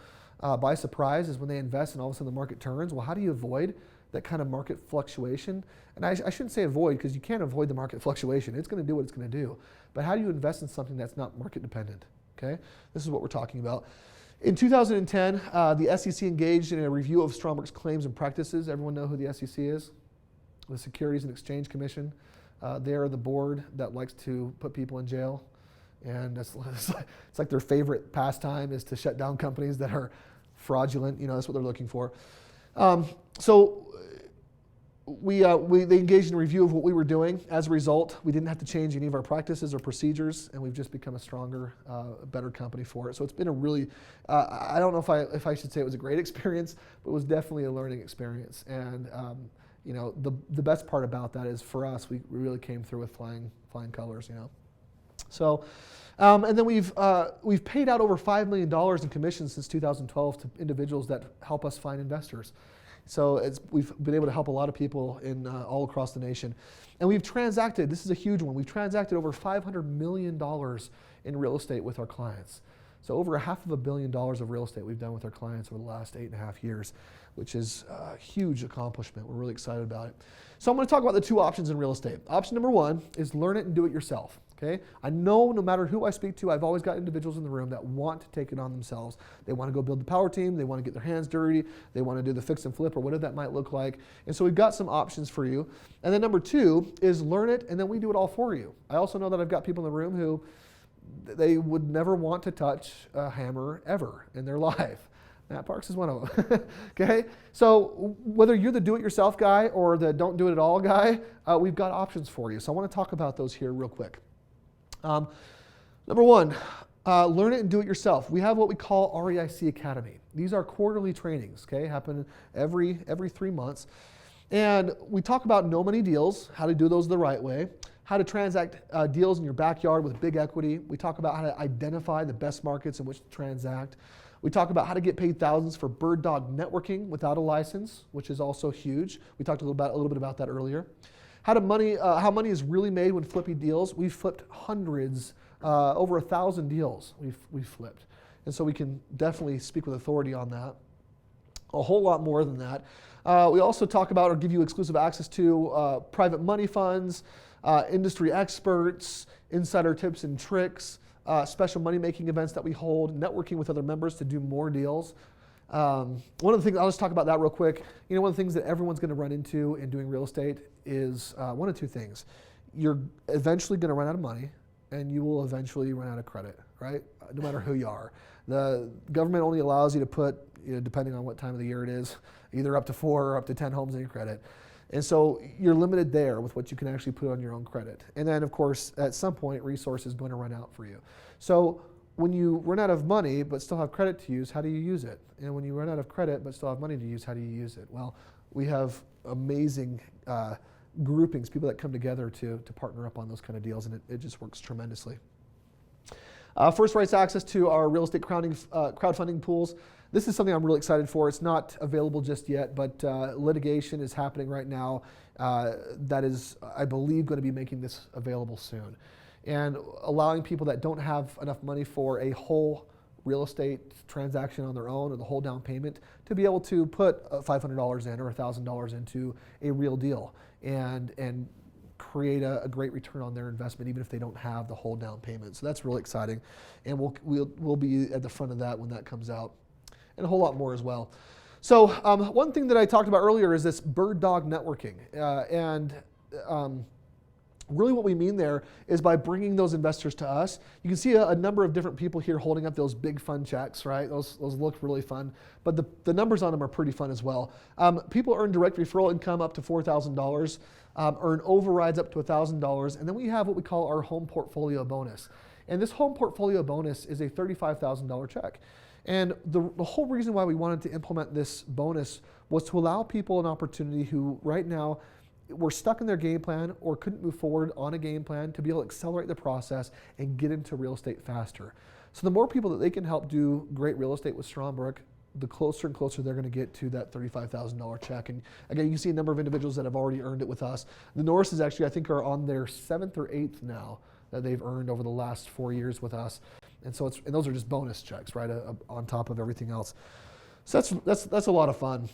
by surprise is when they invest and all of a sudden the market turns. Well, how do you avoid that kind of market fluctuation? And I shouldn't say avoid, because you can't avoid the market fluctuation. It's going to do what it's going to do. But how do you invest in something that's not market dependent? Okay, this is what we're talking about. In 2010, the SEC engaged in a review of Strongbrook's claims and practices. Everyone know who the SEC is? The Securities and Exchange Commission. They're the board that likes to put people in jail. And it's like their favorite pastime is to shut down companies that are fraudulent. That's what they're looking for. So they engaged in a review of what we were doing. As a result, we didn't have to change any of our practices or procedures, and we've just become a stronger, better company for it. So it's been a really, I don't know if I should say it was a great experience, but it was definitely a learning experience. And the best part about that is for us, we really came through with flying colors. So, and then we've paid out over $5 million in commissions since 2012 to individuals that help us find investors. So we've been able to help a lot of people in all across the nation. And we've transacted, this is a huge one, we've transacted over $500 million in real estate with our clients. So over $500 million of real estate we've done with our clients over the last 8.5 years, which is a huge accomplishment. We're really excited about it. So I'm going to talk about the two options in real estate. Option number one is learn it and do it yourself. Okay? I know no matter who I speak to, I've always got individuals in the room that want to take it on themselves. They want to go build the power team. They want to get their hands dirty. They want to do the fix and flip or whatever that might look like. And so we've got some options for you. And then number two is learn it, and then we do it all for you. I also know that I've got people in the room who they would never want to touch a hammer ever in their life. Matt Parks is one of them. Okay? So whether you're the do-it-yourself guy or the don't-do-it-at-all guy, we've got options for you. So I want to talk about those here real quick. Number one, learn it and do it yourself. We have what we call REIC Academy. These are quarterly trainings, okay? Happen every 3 months. And we talk about no money deals, how to do those the right way, how to transact deals in your backyard with big equity. We talk about how to identify the best markets in which to transact. We talk about how to get paid thousands for bird dog networking without a license, which is also huge. We talked a little bit about that earlier. How money is really made when flipping deals. We've flipped hundreds, over 1,000 deals we've flipped. And so we can definitely speak with authority on that. A whole lot more than that. We also talk about or give you exclusive access to private money funds, industry experts, insider tips and tricks, special money-making events that we hold, networking with other members to do more deals. One of the things, I'll just talk about that real quick. One of the things that everyone's going to run into in doing real estate is one of two things. You're eventually going to run out of money, and you will eventually run out of credit, right? No matter who you are. The government only allows you to put, depending on what time of the year it is, either up to 4 or up to 10 homes in your credit. And so you're limited there with what you can actually put on your own credit. And then, of course, at some point, resource is going to run out for you. So when you run out of money but still have credit to use, how do you use it? And when you run out of credit but still have money to use, how do you use it? Well, we have amazing groupings, people that come together to partner up on those kind of deals, and it just works tremendously. First rights access to our real estate crowdfunding pools. This is something I'm really excited for. It's not available just yet, but litigation is happening right now that is, I believe, going to be making this available soon. And allowing people that don't have enough money for a whole real estate transaction on their own or the whole down payment to be able to put $500 in or $1,000 into a real deal and create a great return on their investment, even if they don't have the whole down payment. So that's really exciting, and we'll be at the front of that when that comes out, and a whole lot more as well. So one thing that I talked about earlier is this bird dog networking. Really what we mean there is by bringing those investors to us. You can see a number of different people here holding up those big fun checks, right? Those look really fun, but the numbers on them are pretty fun as well. People earn direct referral income up to $4,000, earn overrides up to $1,000, and then we have what we call our home portfolio bonus. And this home portfolio bonus is a $35,000 check. And the whole reason why we wanted to implement this bonus was to allow people an opportunity who right now were stuck in their game plan or couldn't move forward on a game plan to be able to accelerate the process and get into real estate faster. So the more people that they can help do great real estate with Strongbrook, the closer and closer they're going to get to that $35,000 check. And again, you can see a number of individuals that have already earned it with us. The Norrises actually, I think, are on their 7th or 8th now that they've earned over the last 4 years with us. And so and those are just bonus checks, right, on top of everything else. So that's a lot of fun.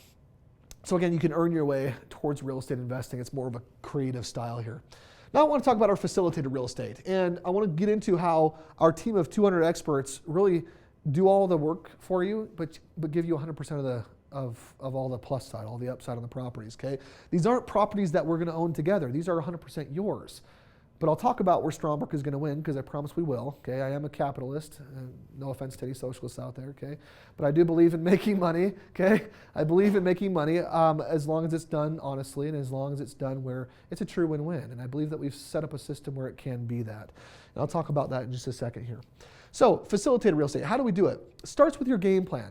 So again, you can earn your way towards real estate investing. It's more of a creative style here. Now I want to talk about our facilitated real estate. And I want to get into how our team of 200 experts really do all the work for you, but give you 100% of all the plus side, all the upside on the properties, okay? These aren't properties that we're going to own together. These are 100% yours. But I'll talk about where Strongbrook is going to win, because I promise we will. Okay, I am a capitalist. No offense to any socialists out there. Okay, but I do believe in making money. Okay, I believe in making money as long as it's done honestly, and as long as it's done where it's a true win-win. And I believe that we've set up a system where it can be that. And I'll talk about that in just a second here. So, facilitated real estate. How do we do it? It starts with your game plan.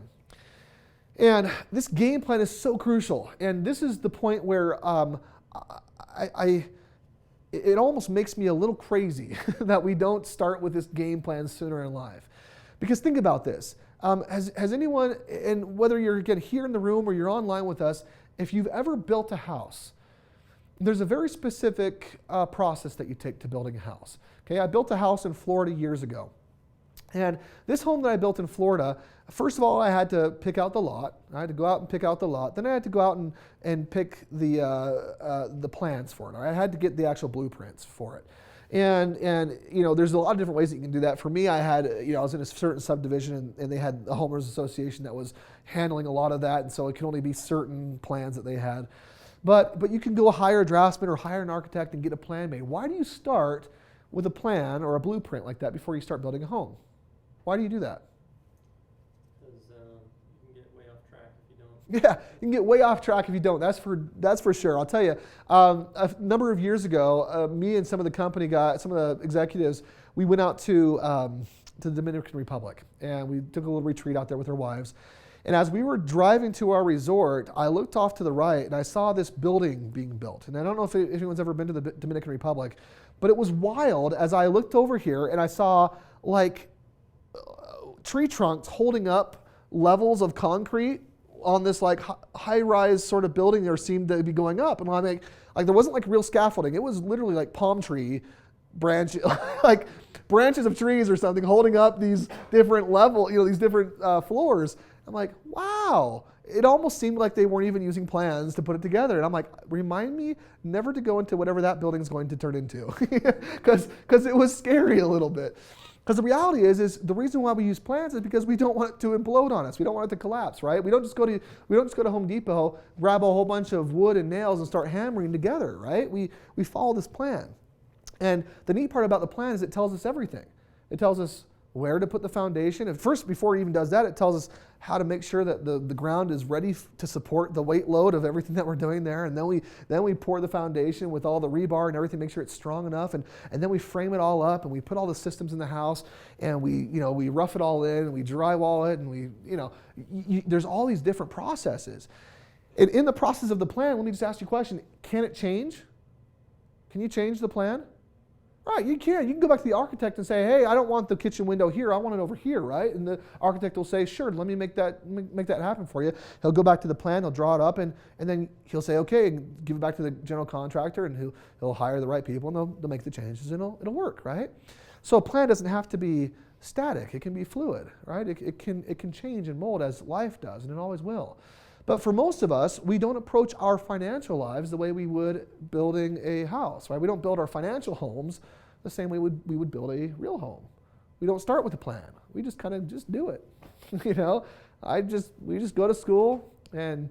And this game plan is so crucial. And this is the point where it almost makes me a little crazy that we don't start with this game plan sooner in life. Because think about this. Has anyone, and whether you're again here in the room or you're online with us, if you've ever built a house, there's a very specific process that you take to building a house. Okay, I built a house in Florida years ago. And this home that I built in Florida, first of all, I had to pick out the lot. I had to go out and pick out the lot. Then I had to go out and pick the plans for it. I had to get the actual blueprints for it. And you know, there's a lot of different ways that you can do that. For me, I was in a certain subdivision, and they had a homeowners association that was handling a lot of that, and so it could only be certain plans that they had. But you can go hire a draftsman or hire an architect and get a plan made. Why do you start with a plan or a blueprint like that before you start building a home? Why do you do that? Because you can get way off track if you don't. Yeah, you can get way off track if you don't. That's for sure. I'll tell you, a number of years ago, me and some of the company guys, some of the executives, we went out to the Dominican Republic, and we took a little retreat out there with our wives. And as we were driving to our resort, I looked off to the right, and I saw this building being built. And I don't know if anyone's ever been to the Dominican Republic, but it was wild as I looked over here and I saw like tree trunks holding up levels of concrete on this like high-rise sort of building there seemed to be going up. And I'm like there wasn't like real scaffolding. It was literally like palm tree branches, like branches of trees or something holding up these different these different floors. I'm like, wow. It almost seemed like they weren't even using plans to put it together. And I'm like, remind me never to go into whatever that building's going to turn into. Because it was scary a little bit. Because the reality is the reason why we use plans is because we don't want it to implode on us. We don't want it to collapse, right? We don't just go to Home Depot, grab a whole bunch of wood and nails and start hammering together, right? We follow this plan. And the neat part about the plan is it tells us everything. It tells us where to put the foundation. And first, before it even does that, it tells us how to make sure that the ground is ready to support the weight load of everything that we're doing there. And then we pour the foundation with all the rebar and everything, make sure it's strong enough. And then we frame it all up, and we put all the systems in the house, and we rough it all in, and we drywall it, and there's all these different processes. And in the process of the plan, let me just ask you a question. Can it change? Can you change the plan? Right, you can. You can go back to the architect and say, hey, I don't want the kitchen window here. I want it over here, right? And the architect will say, sure, let me make that happen for you. He'll go back to the plan, he'll draw it up, and then he'll say, okay, and give it back to the general contractor, and he'll hire the right people, and they'll make the changes, and it'll work, right? So a plan doesn't have to be static. It can be fluid, right? It can change and mold as life does, and it always will. But for most of us, we don't approach our financial lives the way we would building a house, right? We don't build our financial homes the same way we would build a real home. We don't start with a plan. We just kind of just do it. We just go to school. And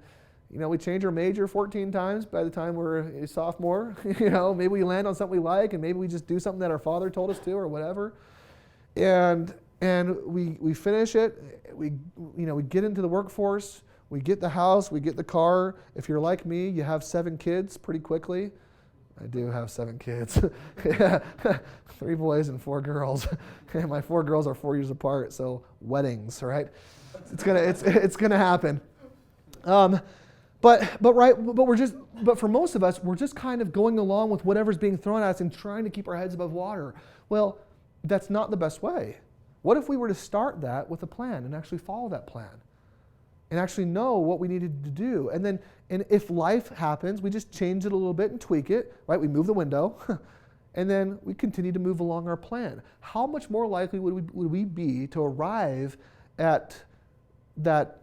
we change our major 14 times by the time we're a sophomore. Maybe we land on something we like, and maybe we just do something that our father told us to or whatever. And we finish it. We get into the workforce. We get the house. We get the car. If you're like me, you have 7 kids pretty quickly. I do have 7 kids. 3 boys and 4 girls. And my 4 girls are 4 years apart, so weddings, right? It's gonna happen. But for most of us, we're just kind of going along with whatever's being thrown at us and trying to keep our heads above water. Well, that's not the best way. What if we were to start that with a plan and actually follow that plan? And actually know what we needed to do. And if life happens, we just change it a little bit and tweak it, right? We move the window, and then we continue to move along our plan. How much more likely would we be to arrive at that,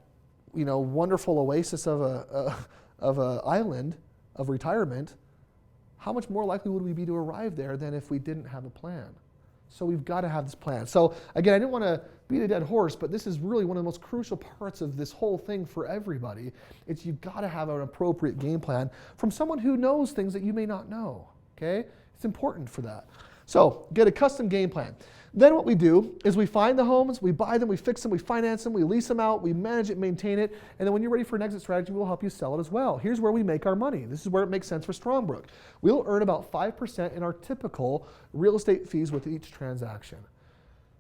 wonderful oasis of a island of retirement? How much more likely would we be to arrive there than if we didn't have a plan? So we've got to have this plan. So again, I didn't want to beat a dead horse, but this is really one of the most crucial parts of this whole thing for everybody. It's you've got to have an appropriate game plan from someone who knows things that you may not know, okay? It's important for that. So get a custom game plan. Then what we do is we find the homes, we buy them, we fix them, we finance them, we lease them out, we manage it, maintain it, and then when you're ready for an exit strategy, we'll help you sell it as well. Here's where we make our money. This is where it makes sense for Strongbrook. We'll earn about 5% in our typical real estate fees with each transaction.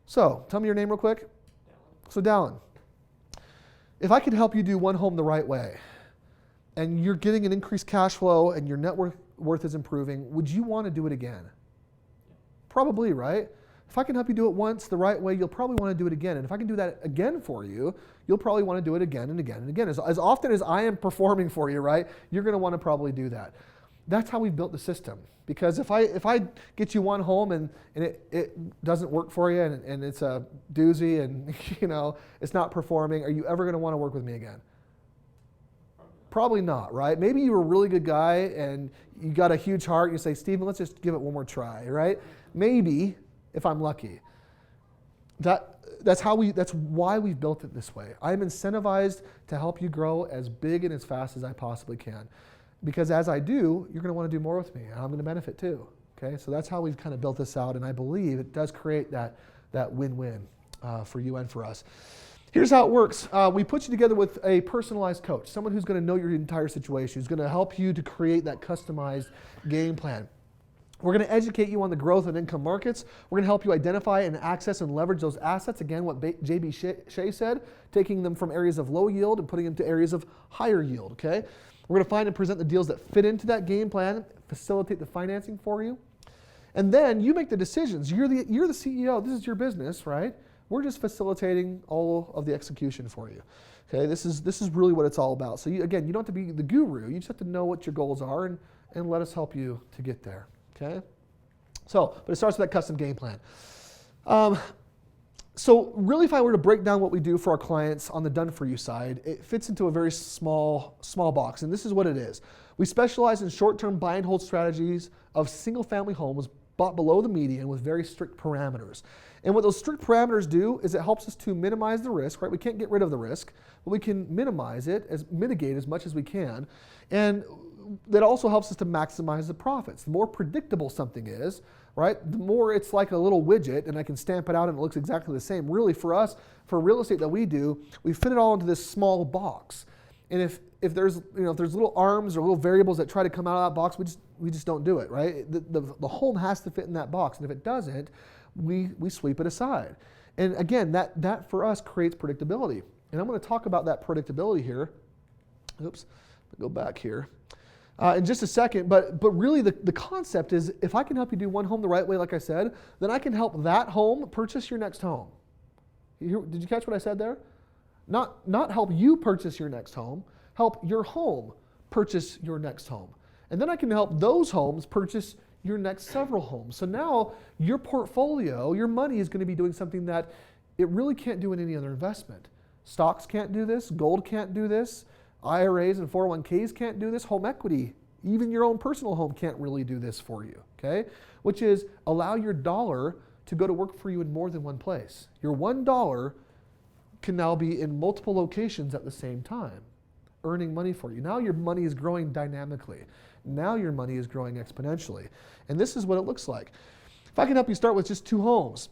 So, tell me your name real quick. So, Dallin, if I could help you do one home the right way, and you're getting an increased cash flow and your net worth is improving, would you want to do it again? Probably, right? If I can help you do it once the right way, you'll probably want to do it again. And if I can do that again for you, you'll probably want to do it again and again and again. As often as I am performing for you, right, you're going to want to probably do that. That's how we've built the system. Because if I get you one home and it doesn't work for you and it's a doozy and it's not performing, are you ever going to want to work with me again? Probably not, right? Maybe you were a really good guy and you got a huge heart and you say, Stephen, let's just give it one more try, right? Maybe, if I'm lucky. That's why we've built it this way. I'm incentivized to help you grow as big and as fast as I possibly can. Because as I do, you're going to want to do more with me, and I'm going to benefit too. Okay, so that's how we've kind of built this out, and I believe it does create that win-win for you and for us. Here's how it works. We put you together with a personalized coach, someone who's going to know your entire situation, who's going to help you to create that customized game plan. We're going to educate you on the growth and income markets. We're going to help you identify and access and leverage those assets. Again, what J.B. Shea said, taking them from areas of low yield and putting them to areas of higher yield, okay? We're going to find and present the deals that fit into that game plan, facilitate the financing for you. And then you make the decisions. You're the CEO. This is your business, right? We're just facilitating all of the execution for you. Okay, this is really what it's all about. So you don't have to be the guru. You just have to know what your goals are and let us help you to get there. Okay? So, but it starts with that custom game plan. So really, if I were to break down what we do for our clients on the done-for-you side, it fits into a very small box, and this is what it is. We specialize in short-term buy and hold strategies of single-family homes bought below the median with very strict parameters. And what those strict parameters do is it helps us to minimize the risk, right? We can't get rid of the risk, but we can mitigate as much as we can. And that also helps us to maximize the profits. The more predictable something is, right, the more it's like a little widget and I can stamp it out and it looks exactly the same. Really, for us, for real estate that we do, we fit it all into this small box. And if there's little arms or little variables that try to come out of that box, we just don't do it, right? The home has to fit in that box, and if it doesn't, we sweep it aside. And again, that for us creates predictability. And I'm going to talk about that predictability here. Oops, go back here. In just a second, but really the concept is if I can help you do one home the right way, like I said, then I can help that home purchase your next home. Did you catch what I said there? Not help you purchase your next home, help your home purchase your next home. And then I can help those homes purchase your next several homes. So now your portfolio, your money is going to be doing something that it really can't do in any other investment. Stocks can't do this, gold can't do this, IRAs and 401ks can't do this, home equity, even your own personal home can't really do this for you, okay? Which is allow your dollar to go to work for you in more than one place. Your $1 can now be in multiple locations at the same time. earning money for you. Now your money is growing dynamically. Now your money is growing exponentially. And this is what it looks like. If I can help you start with just 2 homes,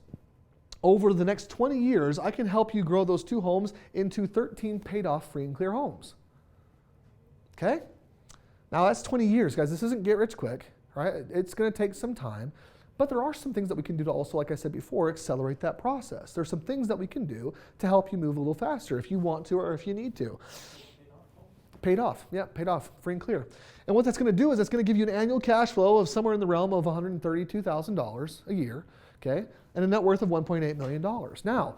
over the next 20 years, I can help you grow those 2 homes into 13 paid off free and clear homes. Okay? Now that's 20 years, guys. This isn't get rich quick, right? It's going to take some time. But there are some things that we can do to also, like I said before, accelerate that process. There's some things that we can do to help you move a little faster if you want to or if you need to. Paid off, yeah, paid off, free and clear. And what that's going to do is it's going to give you an annual cash flow of somewhere in the realm of $132,000 a year, okay, and a net worth of $1.8 million. Now,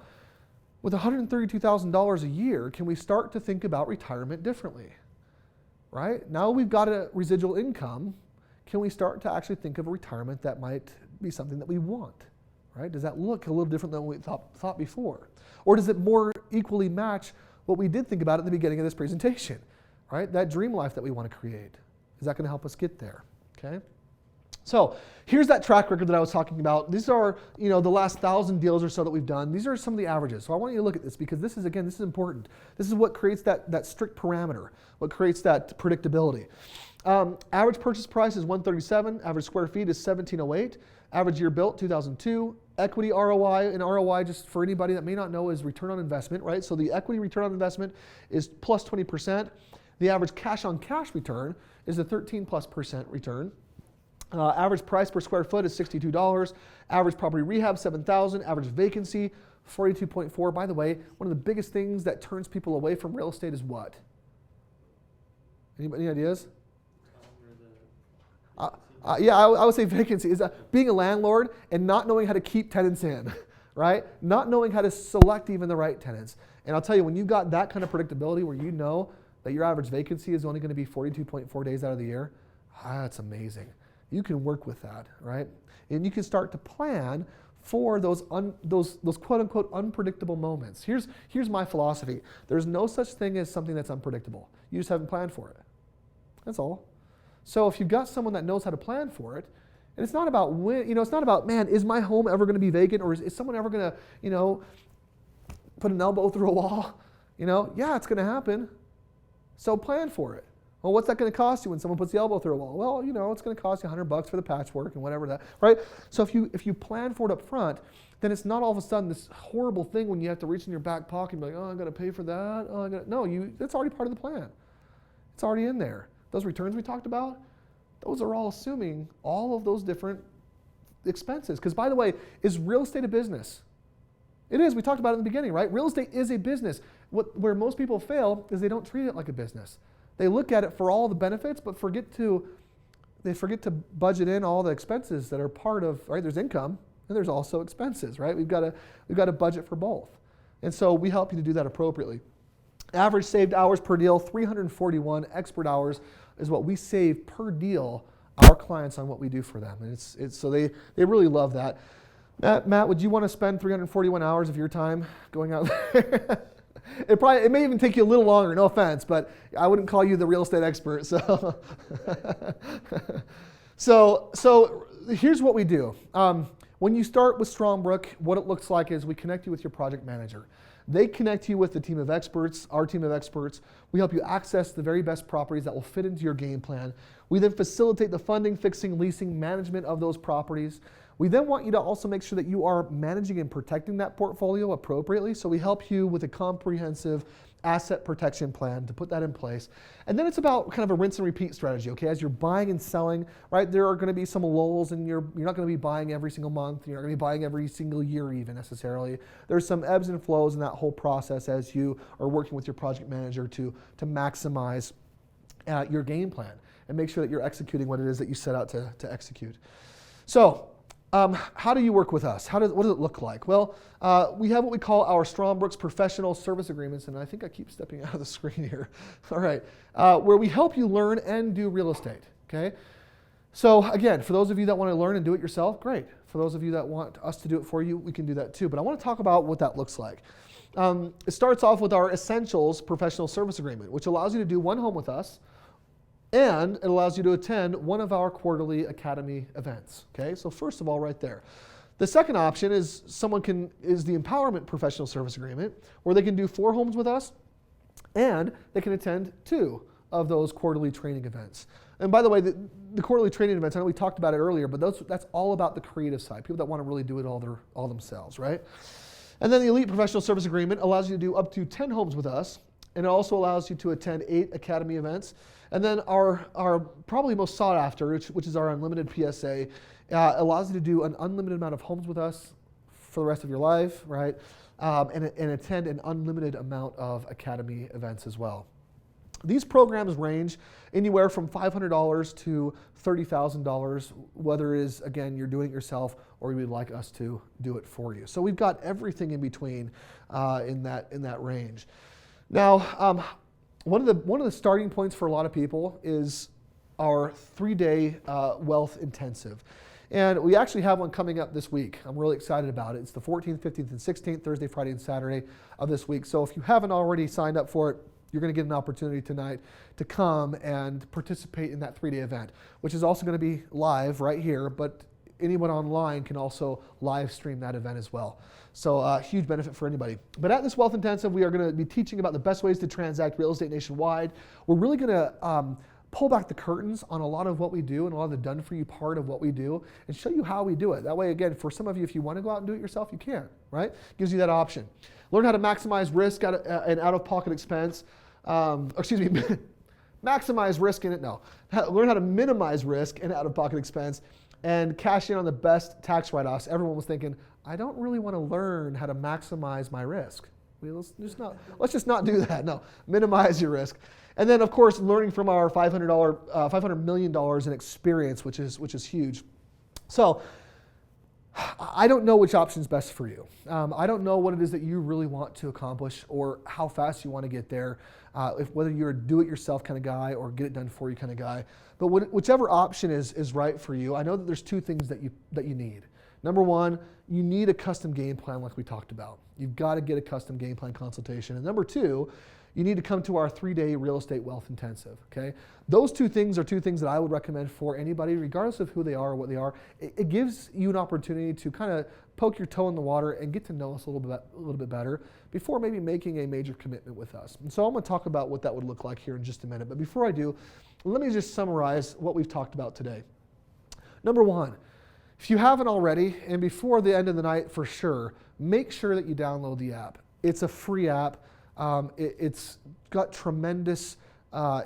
with $132,000 a year, can we start to think about retirement differently? Right? Now we've got a residual income, can we start to actually think of a retirement that might be something that we want? Right? Does that look a little different than what we thought before? Or does it more equally match what we did think about at the beginning of this presentation? Right? That dream life that we want to create. Is that going to help us get there? Okay? So here's that track record that I was talking about. These are, the last 1,000 deals or so that we've done. These are some of the averages. So I want you to look at this because this is important. This is what creates that strict parameter, what creates that predictability. Average purchase price is $137. Average square feet is 1,708. Average year built, 2002. Equity ROI, and ROI, just for anybody that may not know, is return on investment, right? So the equity return on investment is plus 20%. The average cash on cash return is a 13+% return. Average price per square foot is $62. Average property rehab, $7,000. Average vacancy, 42.4. By the way, one of the biggest things that turns people away from real estate is what? Any ideas? Yeah, I would say vacancy is being a landlord and not knowing how to keep tenants in, right? Not knowing how to select even the right tenants. And I'll tell you, when you've got that kind of predictability where you know that your average vacancy is only going to be 42.4 days out of the year, that's amazing. You can work with that, right? And you can start to plan for those quote-unquote unpredictable moments. Here's my philosophy. There's no such thing as something that's unpredictable. You just haven't planned for it. That's all. So if you've got someone that knows how to plan for it, and it's not about when, it's not about, man, is my home ever going to be vacant, or is someone ever going to, put an elbow through a wall? Yeah, it's going to happen. So plan for it. Well, what's that going to cost you when someone puts the elbow through a wall? Well, it's going to cost you $100 for the patchwork and whatever that, right? So if you plan for it up front, then it's not all of a sudden this horrible thing when you have to reach in your back pocket and be like, oh, I'm going to pay for that. No, that's already part of the plan. It's already in there. Those returns we talked about, those are all assuming all of those different expenses. Because by the way, is real estate a business? It is. We talked about it in the beginning, right? Real estate is a business. Where most people fail is they don't treat it like a business. They look at it for all the benefits, but forget to budget in all the expenses that are part of, right? There's income and there's also expenses, right? We've got to budget for both. And so we help you to do that appropriately. Average saved hours per deal, 341 expert hours is what we save per deal our clients on what we do for them. And it's so they really love that. Matt, would you want to spend 341 hours of your time going out there? It may even take you a little longer, no offense, but I wouldn't call you the real estate expert. So here's what we do. When you start with Strongbrook, what it looks like is we connect you with your project manager. They connect you with the team of experts, our team of experts. We help you access the very best properties that will fit into your game plan. We then facilitate the funding, fixing, leasing, management of those properties. We then want you to also make sure that you are managing and protecting that portfolio appropriately. So we help you with a comprehensive asset protection plan to put that in place. And then it's about kind of a rinse and repeat strategy, okay? As you're buying and selling, right, there are going to be some lulls and you're not going to be buying every single month. You're not going to be buying every single year even necessarily. There's some ebbs and flows in that whole process as you are working with your project manager to maximize your game plan and make sure that you're executing what it is that you set out to execute. So, how do you work with us? What does it look like? Well, we have what we call our Strongbrook's professional service agreements, and I think I keep stepping out of the screen here. All right, where we help you learn and do real estate, okay? So again, for those of you that want to learn and do it yourself, great. For those of you that want us to do it for you, we can do that too. But I want to talk about what that looks like. It starts off with our Essentials professional service agreement, which allows you to do one home with us, and it allows you to attend one of our quarterly academy events. Okay, so first of all, right there. The second option is the empowerment professional service agreement, where they can do 4 homes with us, And they can attend 2 of those quarterly training events. And by the way, the quarterly training events, I know we talked about it earlier, but that's all about the creative side, people that want to really do it all themselves, right? And then the Elite Professional Service Agreement allows you to do up to 10 homes with us, and it also allows you to attend 8 Academy events. And then our probably most sought after, which is our Unlimited PSA, allows you to do an unlimited amount of homes with us for the rest of your life, right? And attend an unlimited amount of Academy events as well. These programs range anywhere from $500 to $30,000, whether it is, again, you're doing it yourself or you would like us to do it for you. So we've got everything in between in that range. Now, one of the starting points for a lot of people is our 3-day wealth intensive. And we actually have one coming up this week. I'm really excited about it. It's the 14th, 15th, and 16th, Thursday, Friday, and Saturday of this week. So if you haven't already signed up for it, you're going to get an opportunity tonight to come and participate in that 3-day event, which is also going to be live right here, but anyone online can also live stream that event as well. So huge benefit for anybody. But at this Wealth Intensive, we are going to be teaching about the best ways to transact real estate nationwide. We're really going to pull back the curtains on a lot of what we do and a lot of the done-for-you part of what we do and show you how we do it. That way, again, for some of you, if you want to go out and do it yourself, you can, right? Gives you that option. Learn how to maximize risk and out-of-pocket expense. Maximize risk in it, no. Learn how to minimize risk and out-of-pocket expense and cash in on the best tax write-offs. Everyone was thinking, I don't really want to learn how to maximize my risk. Let's just not do that. No, minimize your risk. And then, of course, learning from our $500 million in experience, which is huge. So I don't know which option is best for you. I don't know what it is that you really want to accomplish or how fast you want to get there, whether you're a do-it-yourself kind of guy or get it done for you kind of guy. But whichever option is right for you, I know that there's 2 things that you need. Number 1, you need a custom game plan like we talked about. You've got to get a custom game plan consultation. And number 2, you need to come to our 3-day real estate wealth intensive, okay? Those 2 things are 2 things that I would recommend for anybody, regardless of who they are or what they are. It gives you an opportunity to kind of poke your toe in the water and get to know us a little bit better before maybe making a major commitment with us. And so I'm going to talk about what that would look like here in just a minute. But before I do, let me just summarize what we've talked about today. Number 1, if you haven't already, and before the end of the night for sure, make sure that you download the app. It's a free app. It's got tremendous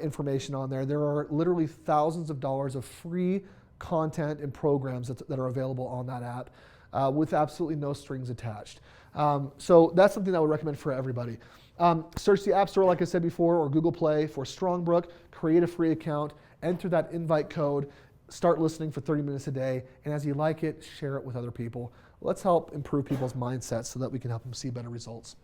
information on there. There are literally thousands of dollars of free content and programs that are available on that app with absolutely no strings attached. So that's something that I would recommend for everybody. Search the App Store, like I said before, or Google Play for Strongbrook, create a free account, enter that invite code, start listening for 30 minutes a day, and as you like it, share it with other people. Let's help improve people's mindsets so that we can help them see better results.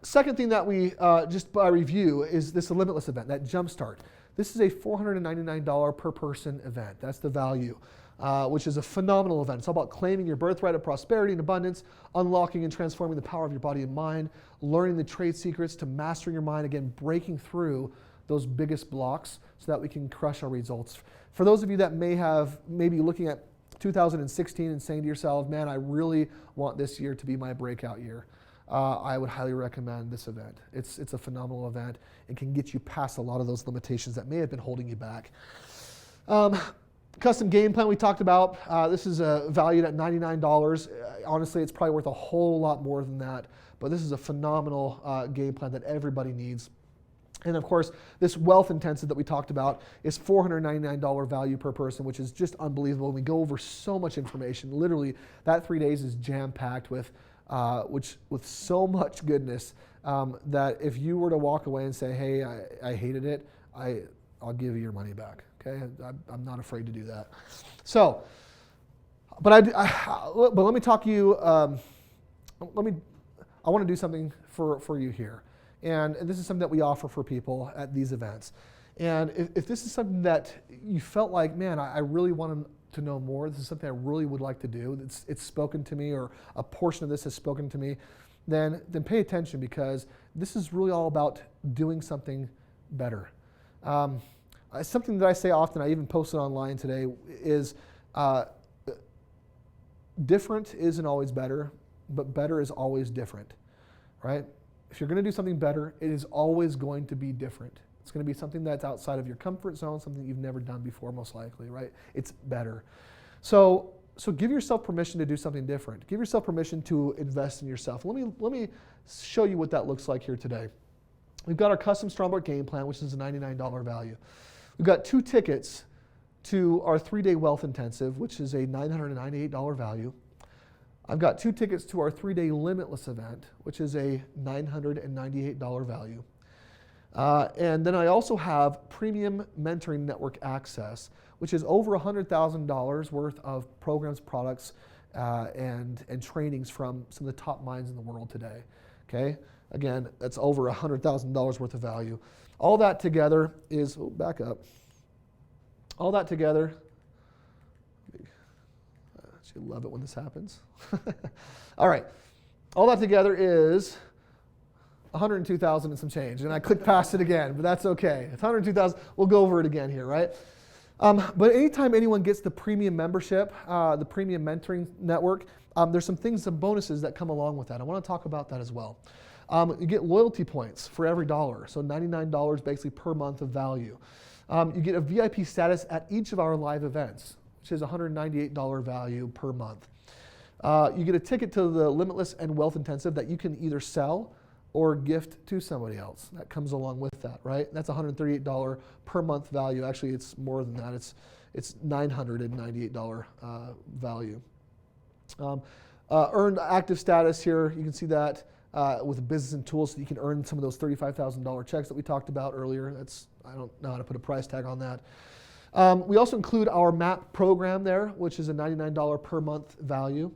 Second thing that we, just by review, is this Limitless event, that Jumpstart. This is a $499 per person event. That's the value, which is a phenomenal event. It's all about claiming your birthright of prosperity and abundance, unlocking and transforming the power of your body and mind, learning the trade secrets to mastering your mind, again, breaking through those biggest blocks so that we can crush our results. For those of you that maybe looking at 2016 and saying to yourselves, man, I really want this year to be my breakout year, I would highly recommend this event. It's a phenomenal event and can get you past a lot of those limitations that may have been holding you back. Custom game plan we talked about. This is valued at $99. Honestly, it's probably worth a whole lot more than that, but this is a phenomenal game plan that everybody needs. And of course, this wealth intensive that we talked about is $499 value per person, which is just unbelievable. We go over so much information. Literally, that 3 days is jam-packed with so much goodness that if you were to walk away and say, hey, I hated it, I'll give you your money back. Okay, I'm not afraid to do that. So, but let me talk to you. I want to do something for you here. And this is something that we offer for people at these events. And if this is something that you felt like, man, I really want to know more, this is something I really would like to do, it's spoken to me, or a portion of this has spoken to me, then pay attention, because this is really all about doing something better. Something that I say often, I even posted online today, is different isn't always better, but better is always different, right? if you're going to do something better, it is always going to be different. It's going to be something that's outside of your comfort zone, something you've never done before, most likely, right? It's better. So give yourself permission to do something different. Give yourself permission to invest in yourself. Let me show you what that looks like here today. We've got our custom Strongbrook game plan, which is a $99 value. We've got 2 tickets to our 3-day wealth intensive, which is a $998 value. I've got 2 tickets to our 3-day limitless event, which is a $998 value. And then I also have premium mentoring network access, which is over $100,000 worth of programs, products, and trainings from some of the top minds in the world today. Okay, again, that's over $100,000 worth of value. All that together is, back up. All that together, you love it when this happens. All right, all that together is 102,000 and some change, and I clicked past it again, but that's okay. It's 102,000. We'll go over it again here, right? But anytime anyone gets the premium membership, the premium mentoring network, there's some things, some bonuses that come along with that. I want to talk about that as well. You get loyalty points for every dollar, so $99 basically per month of value. You get a VIP status at each of our live events, which is $198 value per month. You get a ticket to the Limitless and Wealth Intensive that you can either sell or gift to somebody else. That comes along with that, right? That's $138 per month value. Actually, it's more than that. It's $998 value. Earned active status here. You can see that with business and tools, so you can earn some of those $35,000 checks that we talked about earlier. I don't know how to put a price tag on that. We also include our MAP program there, which is a $99 per month value,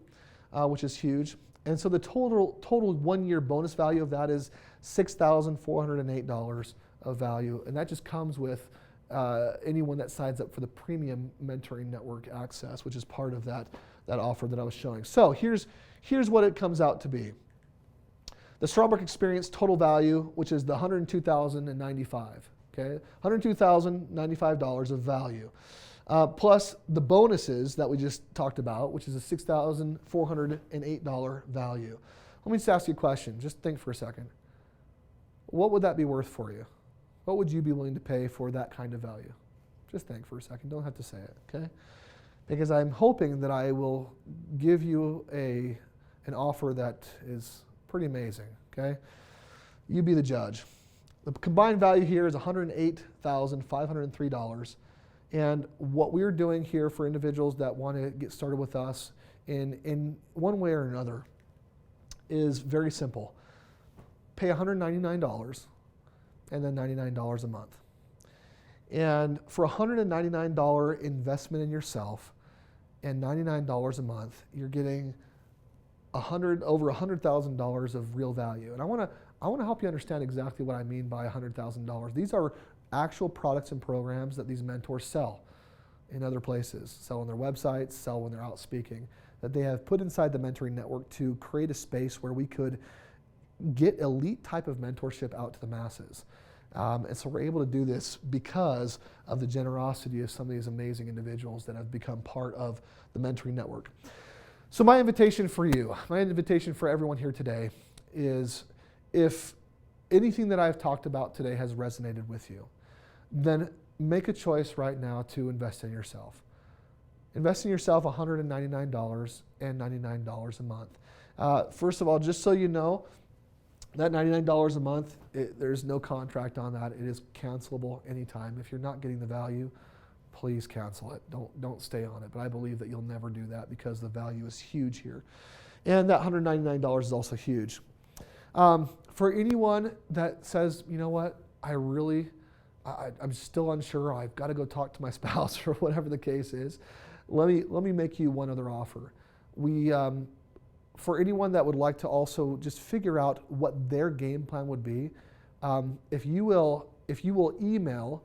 which is huge. And so the total 1-year bonus value of that is $6,408 of value. And that just comes with anyone that signs up for the premium mentoring network access, which is part of that offer that I was showing. So here's what it comes out to be. The Strongbrook Experience total value, which is the $102,095. Okay, $102,095 of value. Plus the bonuses that we just talked about, which is a $6,408 value. Let me just ask you a question. Just think for a second. What would that be worth for you? What would you be willing to pay for that kind of value? Just think for a second. Don't have to say it, okay? Because I'm hoping that I will give you an offer that is pretty amazing, okay? You be the judge. The combined value here is $108,503. And what we're doing here for individuals that want to get started with us in one way or another is very simple. Pay $199 and then $99 a month. And for $199 investment in yourself and $99 a month, you're getting over $100,000 of real value. And I want to help you understand exactly what I mean by $100,000. These are actual products and programs that these mentors sell in other places, sell on their websites, sell when they're out speaking, that they have put inside the mentoring network to create a space where we could get elite type of mentorship out to the masses. And so we're able to do this because of the generosity of some of these amazing individuals that have become part of the mentoring network. So my invitation for you, my invitation for everyone here today is, if anything that I've talked about today has resonated with you, then make a choice right now to invest in yourself. Invest in yourself $199 and $99 a month. First of all, just so you know, that $99 a month, there's no contract on that. It is cancelable anytime. If you're not getting the value, please cancel it. Don't stay on it. But I believe that you'll never do that because the value is huge here. And that $199 is also huge. For anyone that says, you know what, I'm still unsure, I've got to go talk to my spouse or whatever the case is, let me make you one other offer. For anyone that would like to also just figure out what their game plan would be, if you will email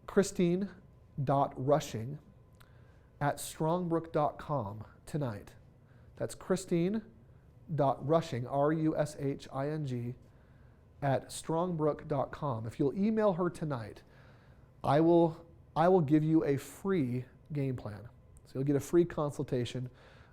Christine.rushing@strongbrook.com tonight. That's Christine.rushing, R-U-S-H-I-N-G, @strongbrook.com. If you'll email her tonight, I will give you a free game plan. So you'll get a free consultation.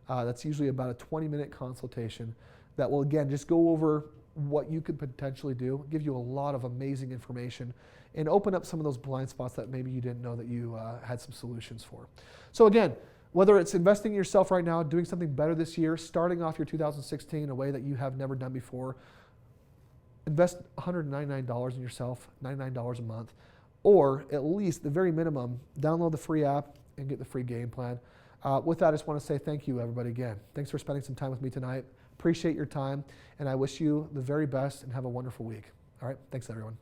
That's usually about a 20-minute consultation that will, again, just go over what you could potentially do, give you a lot of amazing information, and open up some of those blind spots that maybe you didn't know that you had some solutions for. So again, whether it's investing in yourself right now, doing something better this year, starting off your 2016 in a way that you have never done before, invest $199 in yourself, $99 a month, or at least the very minimum, download the free app and get the free game plan. With that, I just want to say thank you, everybody, again. Thanks for spending some time with me tonight. Appreciate your time, and I wish you the very best and have a wonderful week. All right, thanks, everyone.